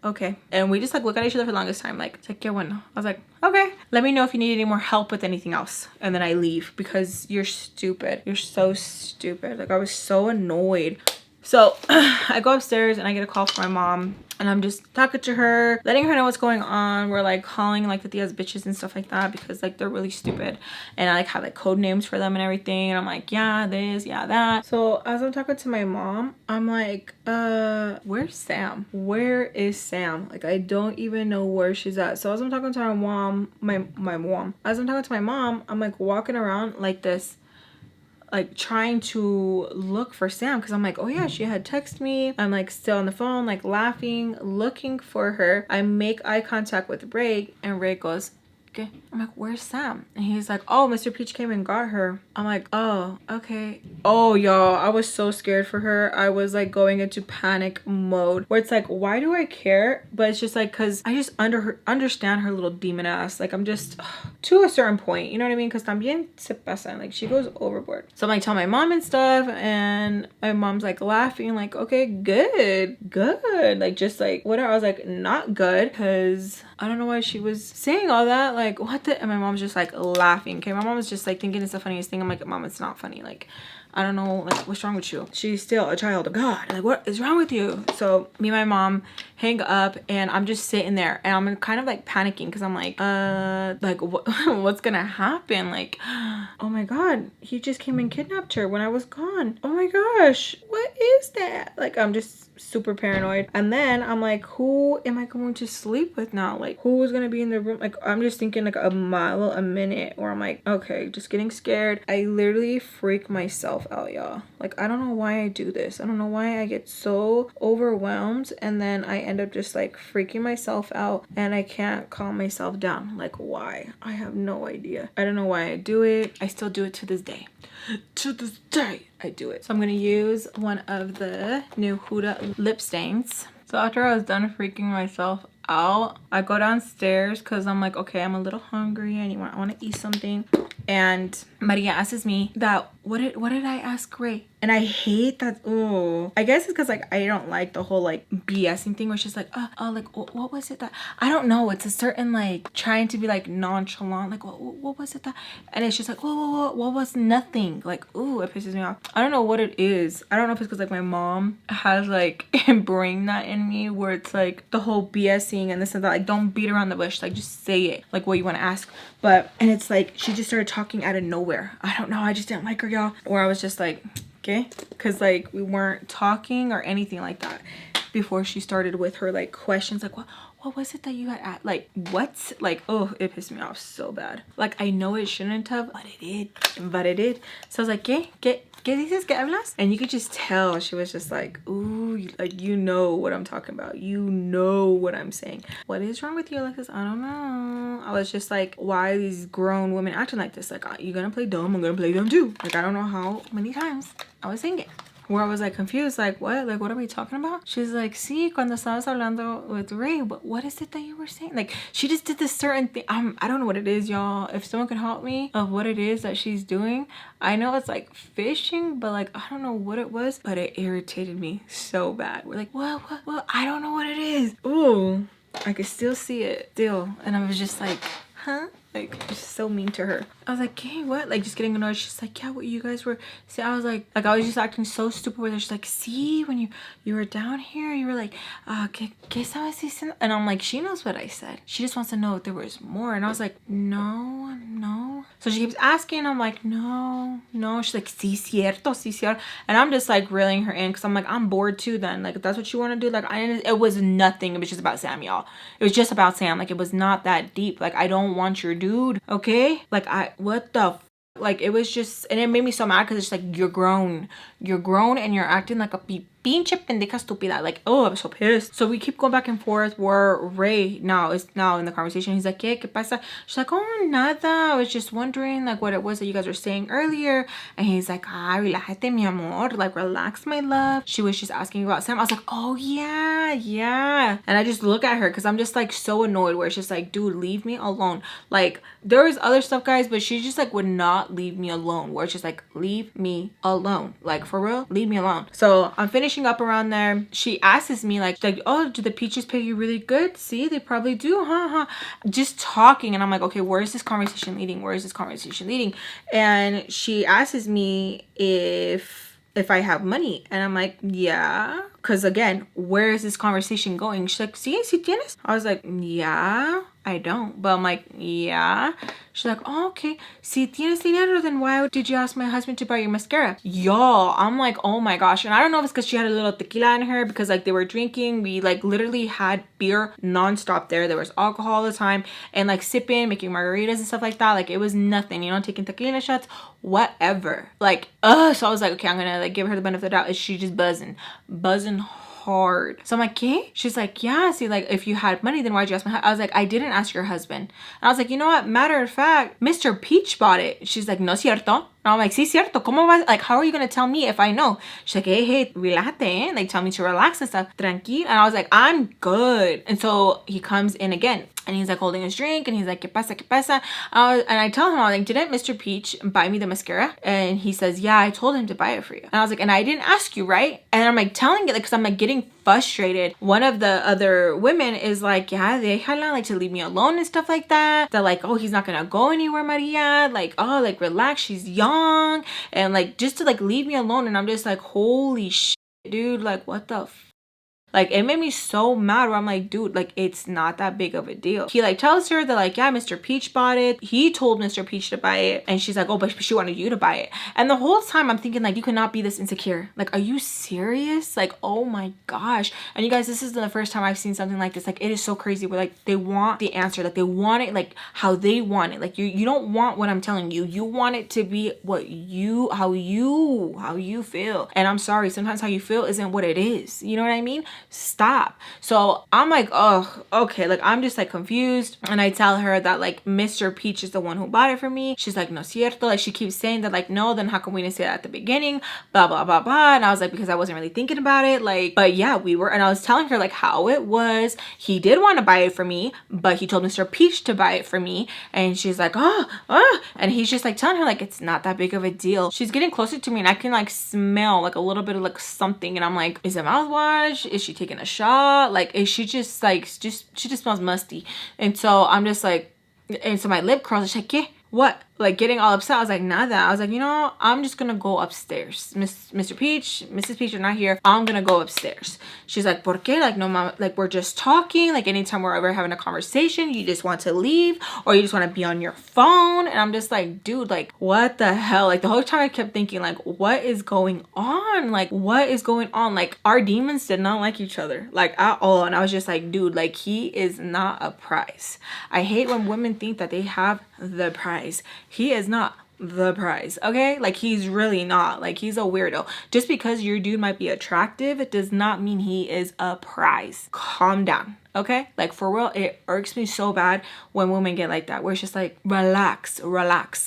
okay. And we just like look at each other for the longest time, like, it's like, qué bueno. I was like, okay, let me know if you need any more help with anything else. And then I leave because you're stupid. You're so stupid. Like, I was so annoyed. So I go upstairs and I get a call from my mom and I'm just talking to her, letting her know what's going on. We're like calling like the tias bitches and stuff like that because like they're really stupid, and I like have like code names for them and everything. And I'm like, yeah, this, yeah, that. So as I'm talking to my mom, I'm like, where's Sam? Where is Sam? Like, I don't even know where she's at. So as I'm talking to my mom, as I'm talking to my mom, I'm like walking around like this, like trying to look for Sam, because I'm like, oh yeah, she had texted me. I'm like still on the phone, like laughing, looking for her. I make eye contact with Ray and Ray goes, okay. I'm like, where's Sam? And he's like, oh, Mr. Peach came and got her. I'm like, oh, okay. Oh, y'all, I was so scared for her. I was like going into panic mode, where it's like, why do I care? But it's just like, because I just understand her little demon ass. Like, I'm just to a certain point, you know what I mean? Because también se pasa, like she goes overboard. So I'm like telling my mom and stuff, and my mom's like laughing, like, okay, good, like just like whatever. I was like, not good, because I don't know why she was saying all that. Like, what the? And my mom's just like laughing. Okay, my mom was just like thinking it's the funniest thing. I'm like, mom, it's not funny. Like, I don't know, like, what's wrong with you? She's still a child of God. Like, what is wrong with you? So me and my mom hang up, and I'm just sitting there, and I'm kind of like panicking because I'm like what, what's gonna happen? Like, oh my God, he just came and kidnapped her when I was gone. Oh my gosh, what is that? Like, I'm just super paranoid. And then I'm like, who am I going to sleep with now? Like, who is gonna be in the room? Like, I'm just thinking like a mile a minute, where I'm like, okay, just getting scared. I literally freak myself out, y'all. Like, I don't know why I do this. I don't know why I get so overwhelmed, and then I end up just like freaking myself out, and I can't calm myself down. Like, why? I have no idea. I don't know why I do it. I still do it to this day. To this day, I do it. So I'm gonna use one of the new Huda lip stains. So after I was done freaking myself out, I go downstairs because I'm like, okay, I'm a little hungry and I want to eat something. And Maria asks me that, what did I ask Ray? And I hate that. Oh, I guess it's because like I don't like the whole like BSing thing where she's like, what was it that, I don't know, it's a certain like trying to be like nonchalant, like what was it that, and it's just like, what was nothing, like, ooh, it pisses me off. I don't know what it is. I don't know if it's because like my mom has like ingrained that in me, where it's like the whole BSing and this and that, like, don't beat around the bush, like just say it, like what you want to ask. But, and it's like she just started talking out of nowhere. I don't know, I just didn't like her, y'all. Where I was just like, okay, because like we weren't talking or anything like that before she started with her like questions, like what was it that you had at, like, what, like, oh, it pissed me off so bad. Like, I know it shouldn't have, but it did. So I was like, ¿Qué dices? ¿Qué hablas? And you could just tell she was just like, ooh, like, you know what I'm talking about, you know what I'm saying. What is wrong with you, Alexis? I don't know. I was just like, why are these grown women acting like this? Like, you're gonna play dumb, I'm gonna play dumb too. Like, I don't know how many times I was saying it, where I was like confused, like, what? Like, what are we talking about? She's like, sí, cuando estabas hablando with Ray, what is it that you were saying? Like, she just did this certain thing. I don't know what it is, y'all. If someone could help me of what it is that she's doing. I know it's like fishing, but like, I don't know what it was, but it irritated me so bad. We're like, what? I don't know what it is. Ooh, I could still see it still. And I was just like, huh? Like, just so mean to her. I was like, hey, what? Like, just getting annoyed. She's like, yeah, what you guys were, see, I was like I was just acting so stupid with her. She's like, see, when you were down here, you were like, ¿qué estabas diciendo? And I'm like, she knows what I said. She just wants to know if there was more. And I was like, no. So she keeps asking. I'm like, no. She's like, sí, cierto. And I'm just like reeling her in, because I'm like, I'm bored too then. Like, if that's what you want to do, like, it was nothing. It was just about Sam, y'all. It was just about Sam. Like, it was not that deep. Like, I don't want your dude, okay? Like, what the like, it was just, and it made me so mad because it's like, you're grown and you're acting like a pinche pendeja estúpida. Like, oh, I'm so pissed. So we keep going back and forth, where Ray is now in the conversation. He's like, ¿Qué pasa? She's like, oh, nada, I was just wondering like what it was that you guys were saying earlier. And he's like, relájate, mi amor, like, relax, my love. She was just asking about Sam. I was like, oh yeah. And I just look at her because I'm just like so annoyed, where it's just like, dude, leave me alone. Like, there was other stuff, guys, but she just like would not leave me alone, where it's just like, leave me alone. Like, for real, leave me alone. So I'm finishing up around there. She asks me like, oh, do the peaches pay you really good? See, they probably do, huh? Just talking. And I'm like, okay, where is this conversation leading? And she asks me if I have money, and I'm like, yeah, because again, where is this conversation going? She's like, sí tienes. I was like, yeah, I don't. But I'm like, yeah. She's like, oh, okay. Si tienes dinero, then why did you ask my husband to buy your mascara? Y'all, I'm like, oh my gosh. And I don't know if it's because she had a little tequila in her, because like they were drinking. We like literally had beer nonstop there. There was alcohol all the time, and like sipping, making margaritas and stuff like that. Like, it was nothing, taking tequila shots, whatever. Like, so I was like, okay, I'm gonna like give her the benefit of the doubt. Is she just buzzing hard? So I'm like, ¿Qué? She's like, yeah, see, like, if you had money, then why'd you ask my husband? I was like, I didn't ask your husband. And I was like, you know what, matter of fact, Mr. Peach bought it. She's like, no cierto. And I'm like, sí cierto, ¿cómo vas? Like, how are you gonna tell me if I know? She's like, hey, relájate, eh? Like, tell me to relax and stuff, tranquil. And I was like, I'm good. And so he comes in again, and he's like holding his drink, and he's like, ¿Qué pasa? And I tell him, I was like, didn't Mr. Peach buy me the mascara? And he says, yeah, I told him to buy it for you. And I was like, and I didn't ask you, right? And I'm like telling it, like, because I'm like getting frustrated. One of the other women is like, yeah, they kind of like to leave me alone and stuff like that. They're like, oh, he's not gonna go anywhere, Maria. Like, oh, like relax, she's young, and like just to like leave me alone. And I'm just like, holy shit, dude, like what the like, it made me so mad where I'm like, dude, like, it's not that big of a deal. He, like, tells her that, like, yeah, Mr. Peach bought it. He told Mr. Peach to buy it. And she's like, oh, but she wanted you to buy it. And the whole time I'm thinking, like, you cannot be this insecure. Like, are you serious? Like, oh my gosh. And you guys, this is the first time I've seen something like this. Like, it is so crazy where, like, they want the answer. Like, they want it, like, how they want it. Like, you don't want what I'm telling you. You want it to be what you, how you feel. And I'm sorry, sometimes how you feel isn't what it is. You know what I mean? Stop. So I'm like, oh, okay. Like, I'm just like confused. And I tell her that like Mr. Peach is the one who bought it for me. She's like, no cierto. Like, she keeps saying that, like, no, then how come we didn't say that at the beginning? Blah, blah, blah, blah. And I was like, because I wasn't really thinking about it. Like, but yeah, we were. And I was telling her like how it was. He did want to buy it for me, but he told Mr. Peach to buy it for me. And she's like, oh. And he's just like telling her like, it's not that big of a deal. She's getting closer to me and I can like smell like a little bit of like something. And I'm like, is it mouthwash? Is she taking a shot? Like, is she just like, she just smells musty. And so I'm just like, and so my lip curls. She's like, ¿qué? What? Like, getting all upset. I was like, nada. I was like, you know, I'm just gonna go upstairs. Mr. Peach, Mrs. Peach are not here. I'm gonna go upstairs. She's like, ¿por qué? Like, no, mama, like, we're just talking. Like, anytime we're ever having a conversation, you just want to leave or you just want to be on your phone. And I'm just like, dude, like, what the hell? Like, the whole time I kept thinking, like, what is going on? Like, what is going on? Like, our demons did not like each other, like, at all. And I was just like, dude, like, he is not a prize. I hate when women think that they have the prize. He is not the prize, okay? Like, he's really not. Like, he's a weirdo. Just because your dude might be attractive, it does not mean he is a prize. Calm down, okay? Like, for real, it irks me so bad when women get like that, where it's just like, relax.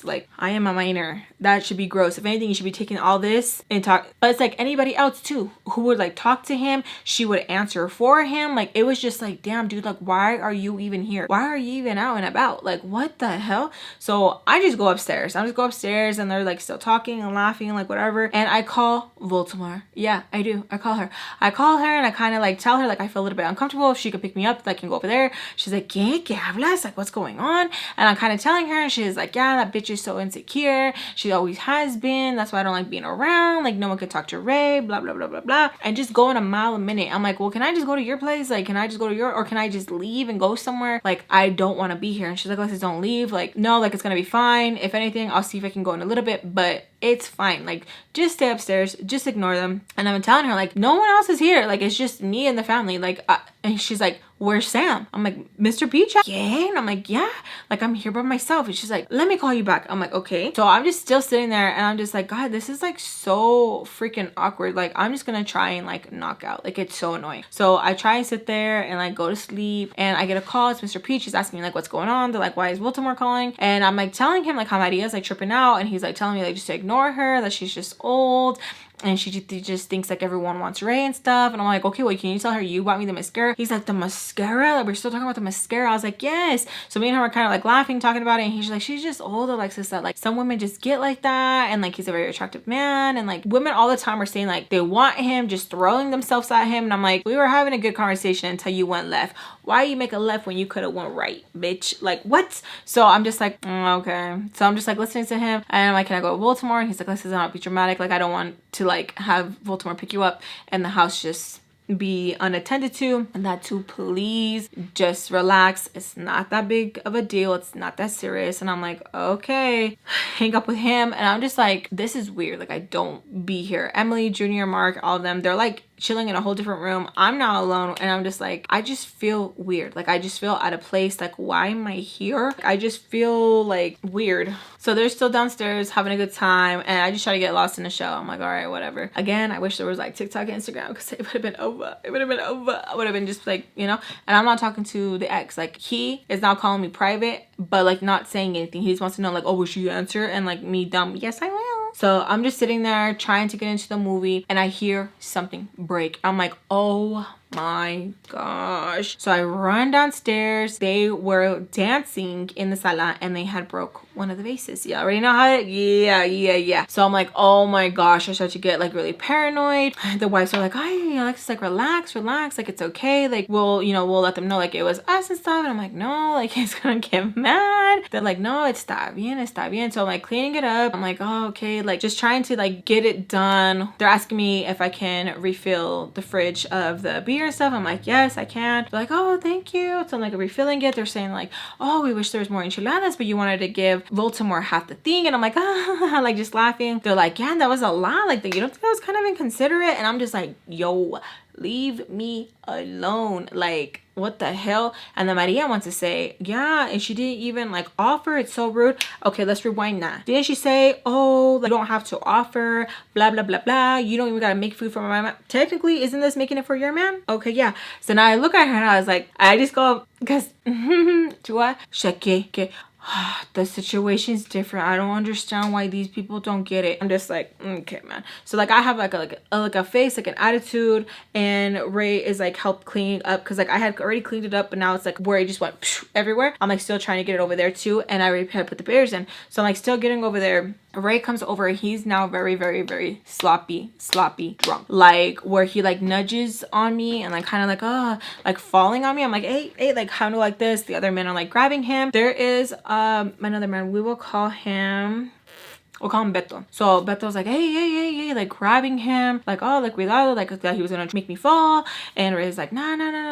Like, I am a minor. That should be gross. If anything, you should be taking all this and talk. But it's like anybody else too who would like talk to him. She would answer for him. Like, it was just like, damn, dude, like, why are you even here? Why are you even out and about? Like, what the hell? So I just go upstairs. I just go upstairs and they're like still talking and laughing and like whatever. And I call Baltimore. Yeah, I do. I call her and I kind of like tell her like I feel a little bit uncomfortable. If she could pick me up, I can go over there. She's like, ¿Qué hablas? Like, what's going on? And I'm kind of telling her and she's like, yeah, that bitch is so insecure. She always has been. That's why I don't like being around. Like, no one could talk to Ray, blah, blah, blah, blah, blah. And just going a mile a minute. I'm like, well, can I just go to your place? Like, can I just go to your, or can I just leave and go somewhere? Like, I don't want to be here. And she's like, Alexis, don't leave. Like, no, like, it's going to be fine. If anything, I'll see if I can go in a little bit, but it's fine. Like, just stay upstairs. Just ignore them. And I'm telling her, like, no one else is here. Like, it's just me and the family. Like, and she's like, where's Sam? I'm like, Mr. Peach? Yeah. And I'm like, yeah. Like, I'm here by myself. And she's like, let me call you back. I'm like, okay. So I'm just still sitting there and I'm just like, God, this is like so freaking awkward. Like, I'm just gonna try and like knock out. Like, it's so annoying. So I try and sit there and like go to sleep and I get a call. It's Mr. Peach. He's asking me like, what's going on? They're like, why is Baltimore calling? And I'm like telling him like how Maria's like tripping out. And he's like telling me like just to ignore her, that she's just old. And she just thinks like everyone wants Ray and stuff. And I'm like, okay, well, can you tell her you bought me the mascara? He's like, the mascara? Like, we're still talking about the mascara. I was like, yes. So me and her were kind of like laughing, talking about it. And he's like, she's just old, Alexis. That like some women just get like that. And like, he's a very attractive man. And like women all the time are saying like they want him, just throwing themselves at him. And I'm like, we were having a good conversation until you went left. Why you make a left when you could have went right, bitch? Like, what? So I'm just like, okay. So I'm just like listening to him. And I'm like, can I go to Baltimore? And he's like, Alexis, don't be dramatic. Like, I don't want to like have Baltimore pick you up and the house just be unattended to, and that to please just relax. It's not that big of a deal. It's not that serious. And I'm like, okay, hang up with him. And I'm just like, this is weird. Like, I don't be here. Emily, Junior, Mark, all of them, they're like chilling in a whole different room. I'm not alone. And I'm just like, I just feel weird. Like, I just feel out of place. Like, why am I here? I just feel like weird. So they're still downstairs having a good time. And I just try to get lost in the show. I'm like, all right, whatever. Again, I wish there was like TikTok and Instagram because it would have been over. It would have been over. I would have been just like, you know. And I'm not talking to the ex. Like, he is now calling me private, but like not saying anything. He just wants to know like, oh, will she answer? And like me dumb, yes, I will. So I'm just sitting there trying to get into the movie and I hear something break. I'm like, oh my gosh. So I run downstairs. They were dancing in the sala and they had broke one of the vases. You already know how it, yeah. So I'm like, oh my gosh, I start to get like really paranoid. The wives are like, "Ay, Alexis, like relax, like it's okay. Like we'll let them know like it was us and stuff." And I'm like, no, like he's gonna get mad. They're like, no, está bien. So I'm like cleaning it up. I'm like, oh, okay, like just trying to like get it done. They're asking me if I can refill the fridge of the beer and stuff. I'm like, yes, I can. They're like, oh, thank you. So I'm like refilling it. They're saying like, oh, we wish there was more enchiladas, but you wanted to give Baltimore half the thing. And I'm like, ah, like just laughing. They're like, yeah, that was a lot. Like, you don't think that was kind of inconsiderate? And I'm just like, yo, leave me alone. Like, what the hell? And then Maria wants to say, yeah, and she didn't even like offer. It's so rude. Okay, let's rewind that. Didn't she say, oh, like, you don't have to offer, blah, blah, blah, blah. You don't even gotta make food for my man. Technically, isn't this making it for your man? Okay, yeah. So now I look at her and I was like, I just go, because, tu vois, que the situation's different. I don't understand why these people don't get it. I'm just like, okay, man. So like I have like a face, like an attitude, and Ray is like help cleaning up because like I had already cleaned it up, but now it's like where it just went everywhere. I'm like still trying to get it over there too, and I already had put the bears in, so I'm like still getting over there. Ray comes over. He's now very, very, very sloppy drunk. Like where he like nudges on me and like kind of like, oh, like falling on me. I'm like, hey, like how do like this? The other men are like grabbing him. There is another man. We'll call him Beto. So Beto's like, hey, like grabbing him, like, oh, like cuidado, like that he was gonna make me fall. And Ray's like, no,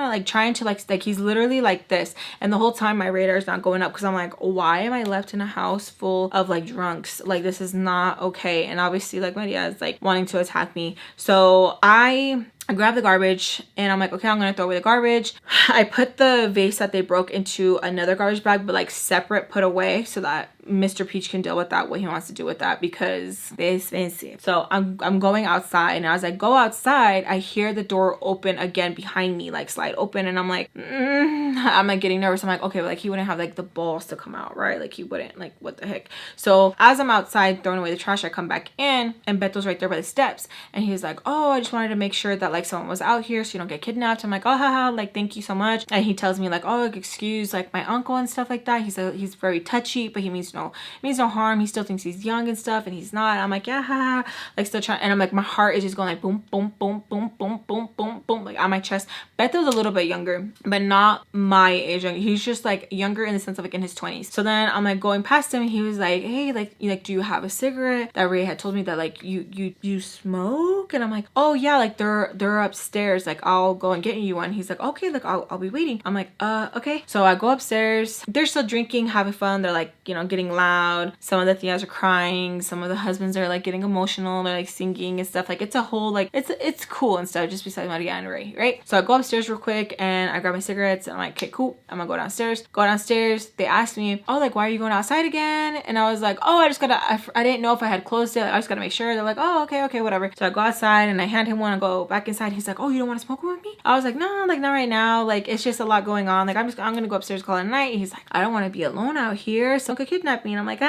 like trying to like he's literally like this. And the whole time my radar is not going up because I'm like, why am I left in a house full of like drunks? Like this is not okay. And obviously like Maria is like wanting to attack me. So I grab the garbage and I'm like, okay, I'm gonna throw away the garbage. I put the vase that they broke into another garbage bag, but like separate, put away so that Mr. Peach can deal with that, what he wants to do with that, because they're expensive. So I'm going outside, and as I go outside, I hear the door open again behind me, like slide open, and I'm like, I'm like getting nervous. I'm like, okay, like he wouldn't have like the balls to come out, right? Like he wouldn't, like what the heck? So as I'm outside throwing away the trash, I come back in, and Beto's right there by the steps, and he's like, oh, I just wanted to make sure that like someone was out here so you don't get kidnapped. I'm like, oh, haha, like thank you so much. And he tells me like, oh, excuse like my uncle and stuff like that. He's very touchy, but he means no harm. He still thinks he's young and stuff, and he's not. I'm like, yeah, haha, like still trying. And I'm like, my heart is just going like boom, boom, boom, boom, boom, boom, boom, boom, like on my chest. Beto's a little bit younger, but not my age. He's just like younger in the sense of like in his 20s. So then I'm like going past him, and he was like, hey, like do you have a cigarette? That Ray had told me that like you smoke, and I'm like, oh yeah, like they're upstairs, like I'll go and get you one. He's like, okay, like I'll be waiting. I'm like, okay. So I go upstairs. They're still drinking, having fun. They're like, getting loud. Some of the tias are crying. Some of the husbands are like getting emotional. They're like singing and stuff. Like it's a whole like it's cool and stuff. Just besides Maria and Ray, right? So I go upstairs real quick and I grab my cigarettes. And I'm like, okay, cool. I'm gonna go downstairs. Go downstairs. They asked me, oh, like why are you going outside again? And I was like, oh, I didn't know if I had closed it. Like, I just gotta make sure. They're like, oh, okay, whatever. So I go outside and I hand him one and go back inside. He's like, oh, you don't want to smoke with me? I was like, no, like not right now. Like it's just a lot going on. Like I'm gonna go upstairs, call it a night. And he's like, I don't want to be alone out here. Someone could kidnap me. And I'm like,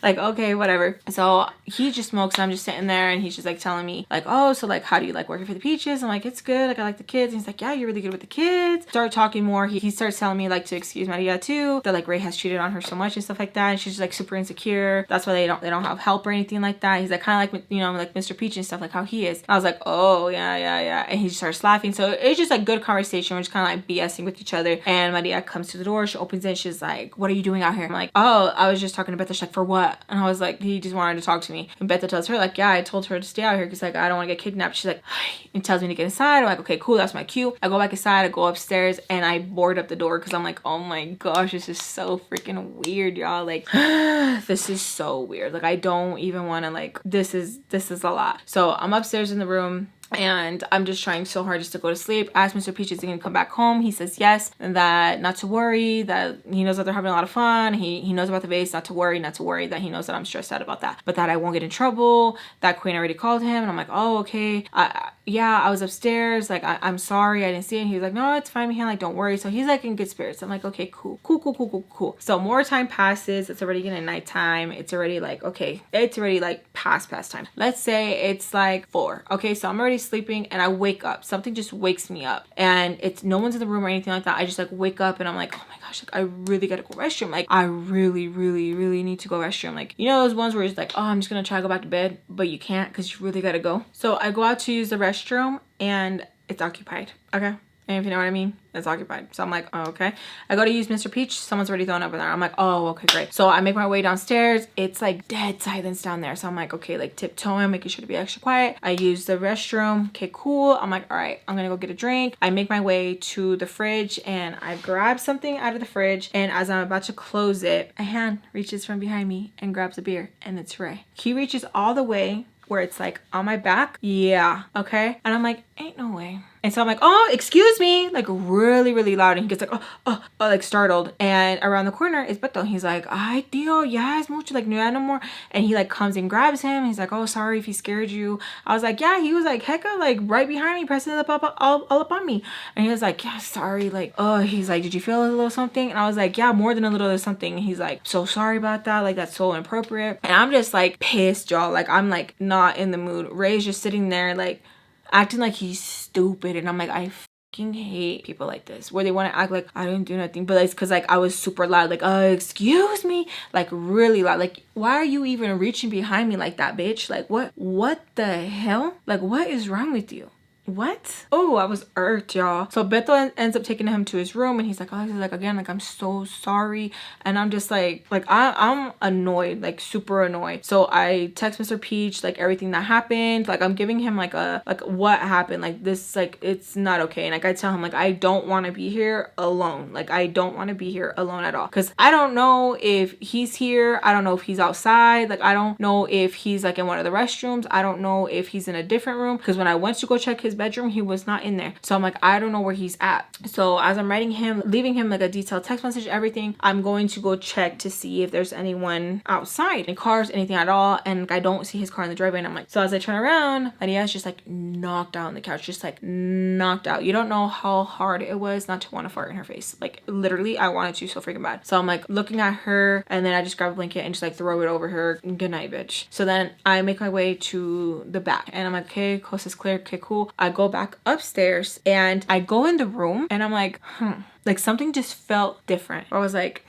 like okay, whatever. So he just smokes and I'm just sitting there and he's just like telling me like, oh, so like how do you like working for the Peaches? I'm like, it's good, like I like the kids. And he's like, yeah, you're really good with the kids. Start talking more. He starts telling me like to excuse Maria too, that like Ray has cheated on her so much and stuff like that, and she's just like super insecure. That's why they don't have help or anything like that. He's like kind of like like Mr. Peach and stuff, like how he is. And I was like, oh yeah, and he just starts laughing. So it's just like good conversation. We're just kind of like BSing with each other. And Maria comes to the door, she opens it, she's like, what are you doing out here? I'm like, oh, I was just talking to Beth. She's like, for what? And I was like, he just wanted to talk to me. And Beth tells her like, yeah, I told her to stay out here because like I don't want to get kidnapped. She's like, and tells me to get inside. I'm like, okay, cool, that's my cue. I go back inside, I go upstairs, and I board up the door because I'm like, oh my gosh, this is so freaking weird, y'all. Like this is so weird. Like I don't even want to, like, this is a lot. So I'm upstairs in the room and I'm just trying so hard just to go to sleep. Ask Mr. Peach, is he gonna come back home? He says yes, and that not to worry, that he knows that they're having a lot of fun. He knows about the vase, not to worry, that he knows that I'm stressed out about that, but that I won't get in trouble, that Queen already called him. And I'm like, oh, okay. yeah, I was upstairs. Like, I'm sorry, I didn't see it. And he was like, no, it's fine, like, don't worry. So he's like in good spirits. I'm like, okay, cool. So more time passes. It's already getting nighttime. It's already like, okay, it's already like past time. Let's say it's like 4. Okay, so I'm already sleeping and I wake up. Something just wakes me up and it's no one's in the room or anything like that. I just like wake up and I'm like, oh my gosh, like I really gotta go restroom. Like I really need to go restroom. Like, you know those ones where it's like, oh, I'm just gonna try to go back to bed, but you can't because you really gotta go. So I go out to use the restroom and it's occupied. Okay. And if you know what I mean, it's occupied. So I'm like, oh, okay. I go to use Mr. Peach. Someone's already thrown up in there. I'm like, oh, okay, great. So I make my way downstairs. It's like dead silence down there. So I'm like, okay, like tiptoeing, making sure to be extra quiet. I use the restroom. Okay, cool. I'm like, all right, I'm gonna go get a drink. I make my way to the fridge and I grab something out of the fridge. And as I'm about to close it, a hand reaches from behind me and grabs a beer. And it's Ray. He reaches all the way where it's like on my back. Yeah, okay. And I'm like, ain't no way. And so I'm like, oh, excuse me, like really loud. And he gets like, like startled. And around the corner is Beto. He's like, ay, tío, ya es mucho, like, no more. And he like comes and grabs him. He's like, oh, sorry if he scared you. I was like, yeah, he was like, hecka, like right behind me, pressing it up all up on me. And he was like, yeah, sorry. Like, oh, he's like, did you feel a little something? And I was like, yeah, more than a little of something. And he's like, so sorry about that. Like, that's so inappropriate. And I'm just like pissed, y'all. Like, I'm like not in the mood. Ray's just sitting there like acting like he's stupid. And I'm like, I fucking hate people like this where they want to act like I didn't do nothing, but it's because like I was super loud, like, excuse me, like really loud. Like, why are you even reaching behind me like that, bitch? Like, what the hell? Like, what is wrong with you? What? Oh, I was irked, y'all. So Beto ends up taking him to his room and he's like, oh, he's like, again, like, I'm so sorry. And I'm just like I'm annoyed, like super annoyed. So I text Mr. Peach, like everything that happened. Like I'm giving him like what happened, like this, like it's not okay. And like I tell him like I don't want to be here alone. Like I don't want to be here alone at all. Cause I don't know if he's here. I don't know if he's outside. Like I don't know if he's like in one of the restrooms. I don't know if he's in a different room. Cause when I went to go check his bedroom, he was not in there. So I'm like, I don't know where he's at. So as I'm writing him, leaving him like a detailed text message, everything, I'm going to go check to see if there's anyone outside, any cars, anything at all. And like, I don't see his car in the driveway. And I'm like, so as I turn around, Maria's just like knocked out on the couch, just like knocked out. You don't know how hard it was not to want to fart in her face. Like literally, I wanted to so freaking bad. So I'm like looking at her and then I just grab a blanket and just like throw it over her. Good night, bitch. So then I make my way to the back and I'm like, okay, coast is clear. Okay, cool. I go back upstairs and I go in the room and I'm like, like something just felt different. I was like,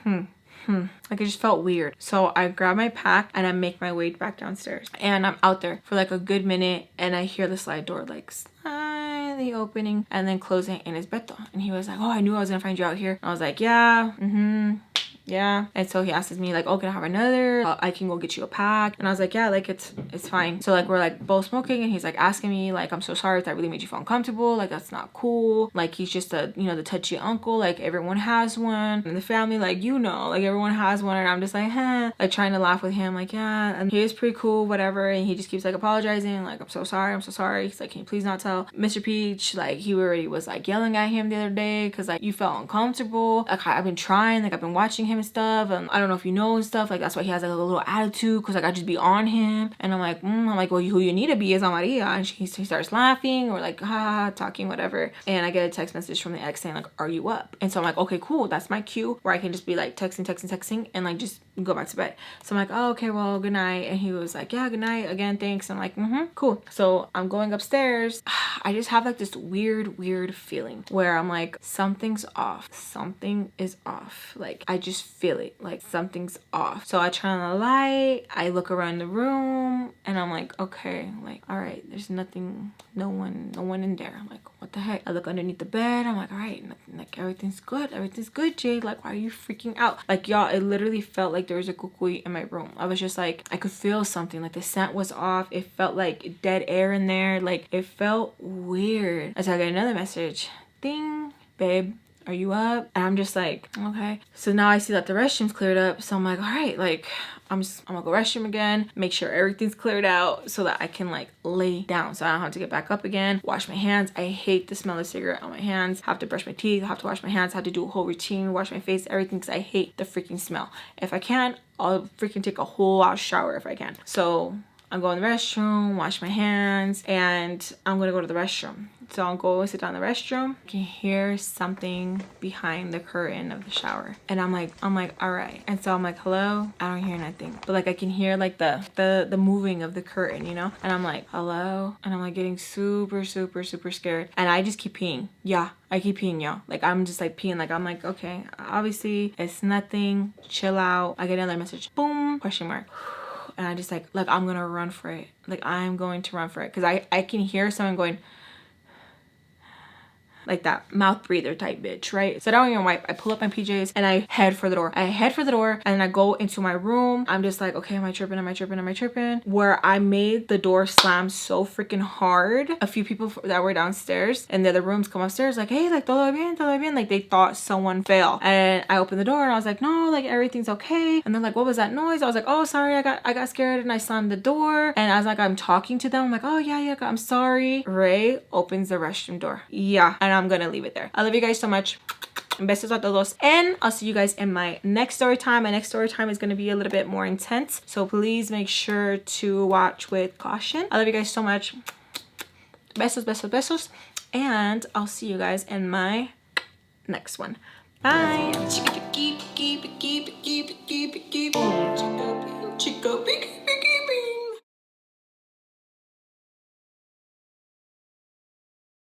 like it just felt weird. So I grab my pack and I make my way back downstairs and I'm out there for like a good minute and I hear the slide door like slightly opening and then closing, and it's Beto. And he was like, oh, I knew I was gonna find you out here. And I was like, yeah, yeah. And so he asks me like, oh, can I have another? I can go get you a pack. And I was like, yeah, like it's fine. So like we're like both smoking and he's like asking me like, I'm so sorry if that really made you feel uncomfortable. Like that's not cool. Like he's just a, you know, the touchy uncle. Like everyone has one in the family. Like, you know, like everyone has one. And I'm just like, like trying to laugh with him. Like, yeah. And he is pretty cool, whatever. And he just keeps like apologizing. Like, I'm so sorry. He's like, can you please not tell Mr. Peach? Like he already was like yelling at him the other day because like you felt uncomfortable. Like I've been trying, like I've been watching him and stuff, and I don't know if you know and stuff, like that's why he has like a little attitude because like I just be on him. And I'm like, well, who you need to be is on Maria. And he starts laughing or like talking, whatever. And I get a text message from the ex saying like, are you up? And so I'm like, okay, cool, that's my cue where I can just be like texting and like just go back to bed. So I'm like, oh, okay, well, good night. And he was like, yeah, good night again, thanks. I'm like, cool. So I'm going upstairs. I just have like this weird feeling where I'm like, something's off. Something is off. Like I just feel it, like something's off. So I turn on the light, I look around the room and I'm like, okay, like, all right, there's nothing, no one in there. I'm like, what the heck? I look underneath the bed. I'm like, all right, like everything's good, Jade. Like, why are you freaking out? Like, y'all, it literally felt like there was a cucuy in my room. I was just like, I could feel something, like the scent was off. It felt like dead air in there. Like it felt weird. So I got another message, ding, babe, are you up? And I'm just like, okay. So now I see that the restroom's cleared up. So I'm like, all right, like I'm gonna go restroom again, make sure everything's cleared out so that I can like lay down so I don't have to get back up again, wash my hands. I hate the smell of cigarette on my hands. Have to brush my teeth, have to wash my hands, have to do a whole routine, wash my face, everything, because I hate the freaking smell. If I can, I'll freaking take a whole shower if I can. So I'm going to the restroom, wash my hands, and I'm gonna go to the restroom. So I'll go sit down in the restroom. I can hear something behind the curtain of the shower. And I'm like, all right. And so I'm like, hello? I don't hear nothing. But like I can hear like the moving of the curtain, you know? And I'm like, hello? And I'm like getting super scared. And I just keep peeing. Yeah, I keep peeing, y'all. Like I'm just like peeing. Like I'm like, okay, obviously it's nothing. Chill out. I get another message. Boom, question mark. And I just like I'm gonna run for it. Like I'm going to run for it. Cause I can hear someone going, like that mouth breather type bitch, right? So I don't even wipe. I pull up my PJs and I head for the door. And then I go into my room. I'm just like, okay, am I tripping? Where I made the door slam so freaking hard. A few people that were downstairs in the other rooms come upstairs like, hey, like todo bien. Like they thought someone fell. And I opened the door and I was like, no, like everything's okay. And they're like, what was that noise? I was like, oh, sorry, I got scared and I slammed the door. And as like I'm talking to them, I'm like, oh yeah, I'm sorry. Ray opens the restroom door. Yeah. And I'm gonna leave it there. I love you guys so much. Besos a todos. And I'll see you guys in my next story time. My next story time is gonna be a little bit more intense. So please make sure to watch with caution. I love you guys so much. Besos. And I'll see you guys in my next one. Bye.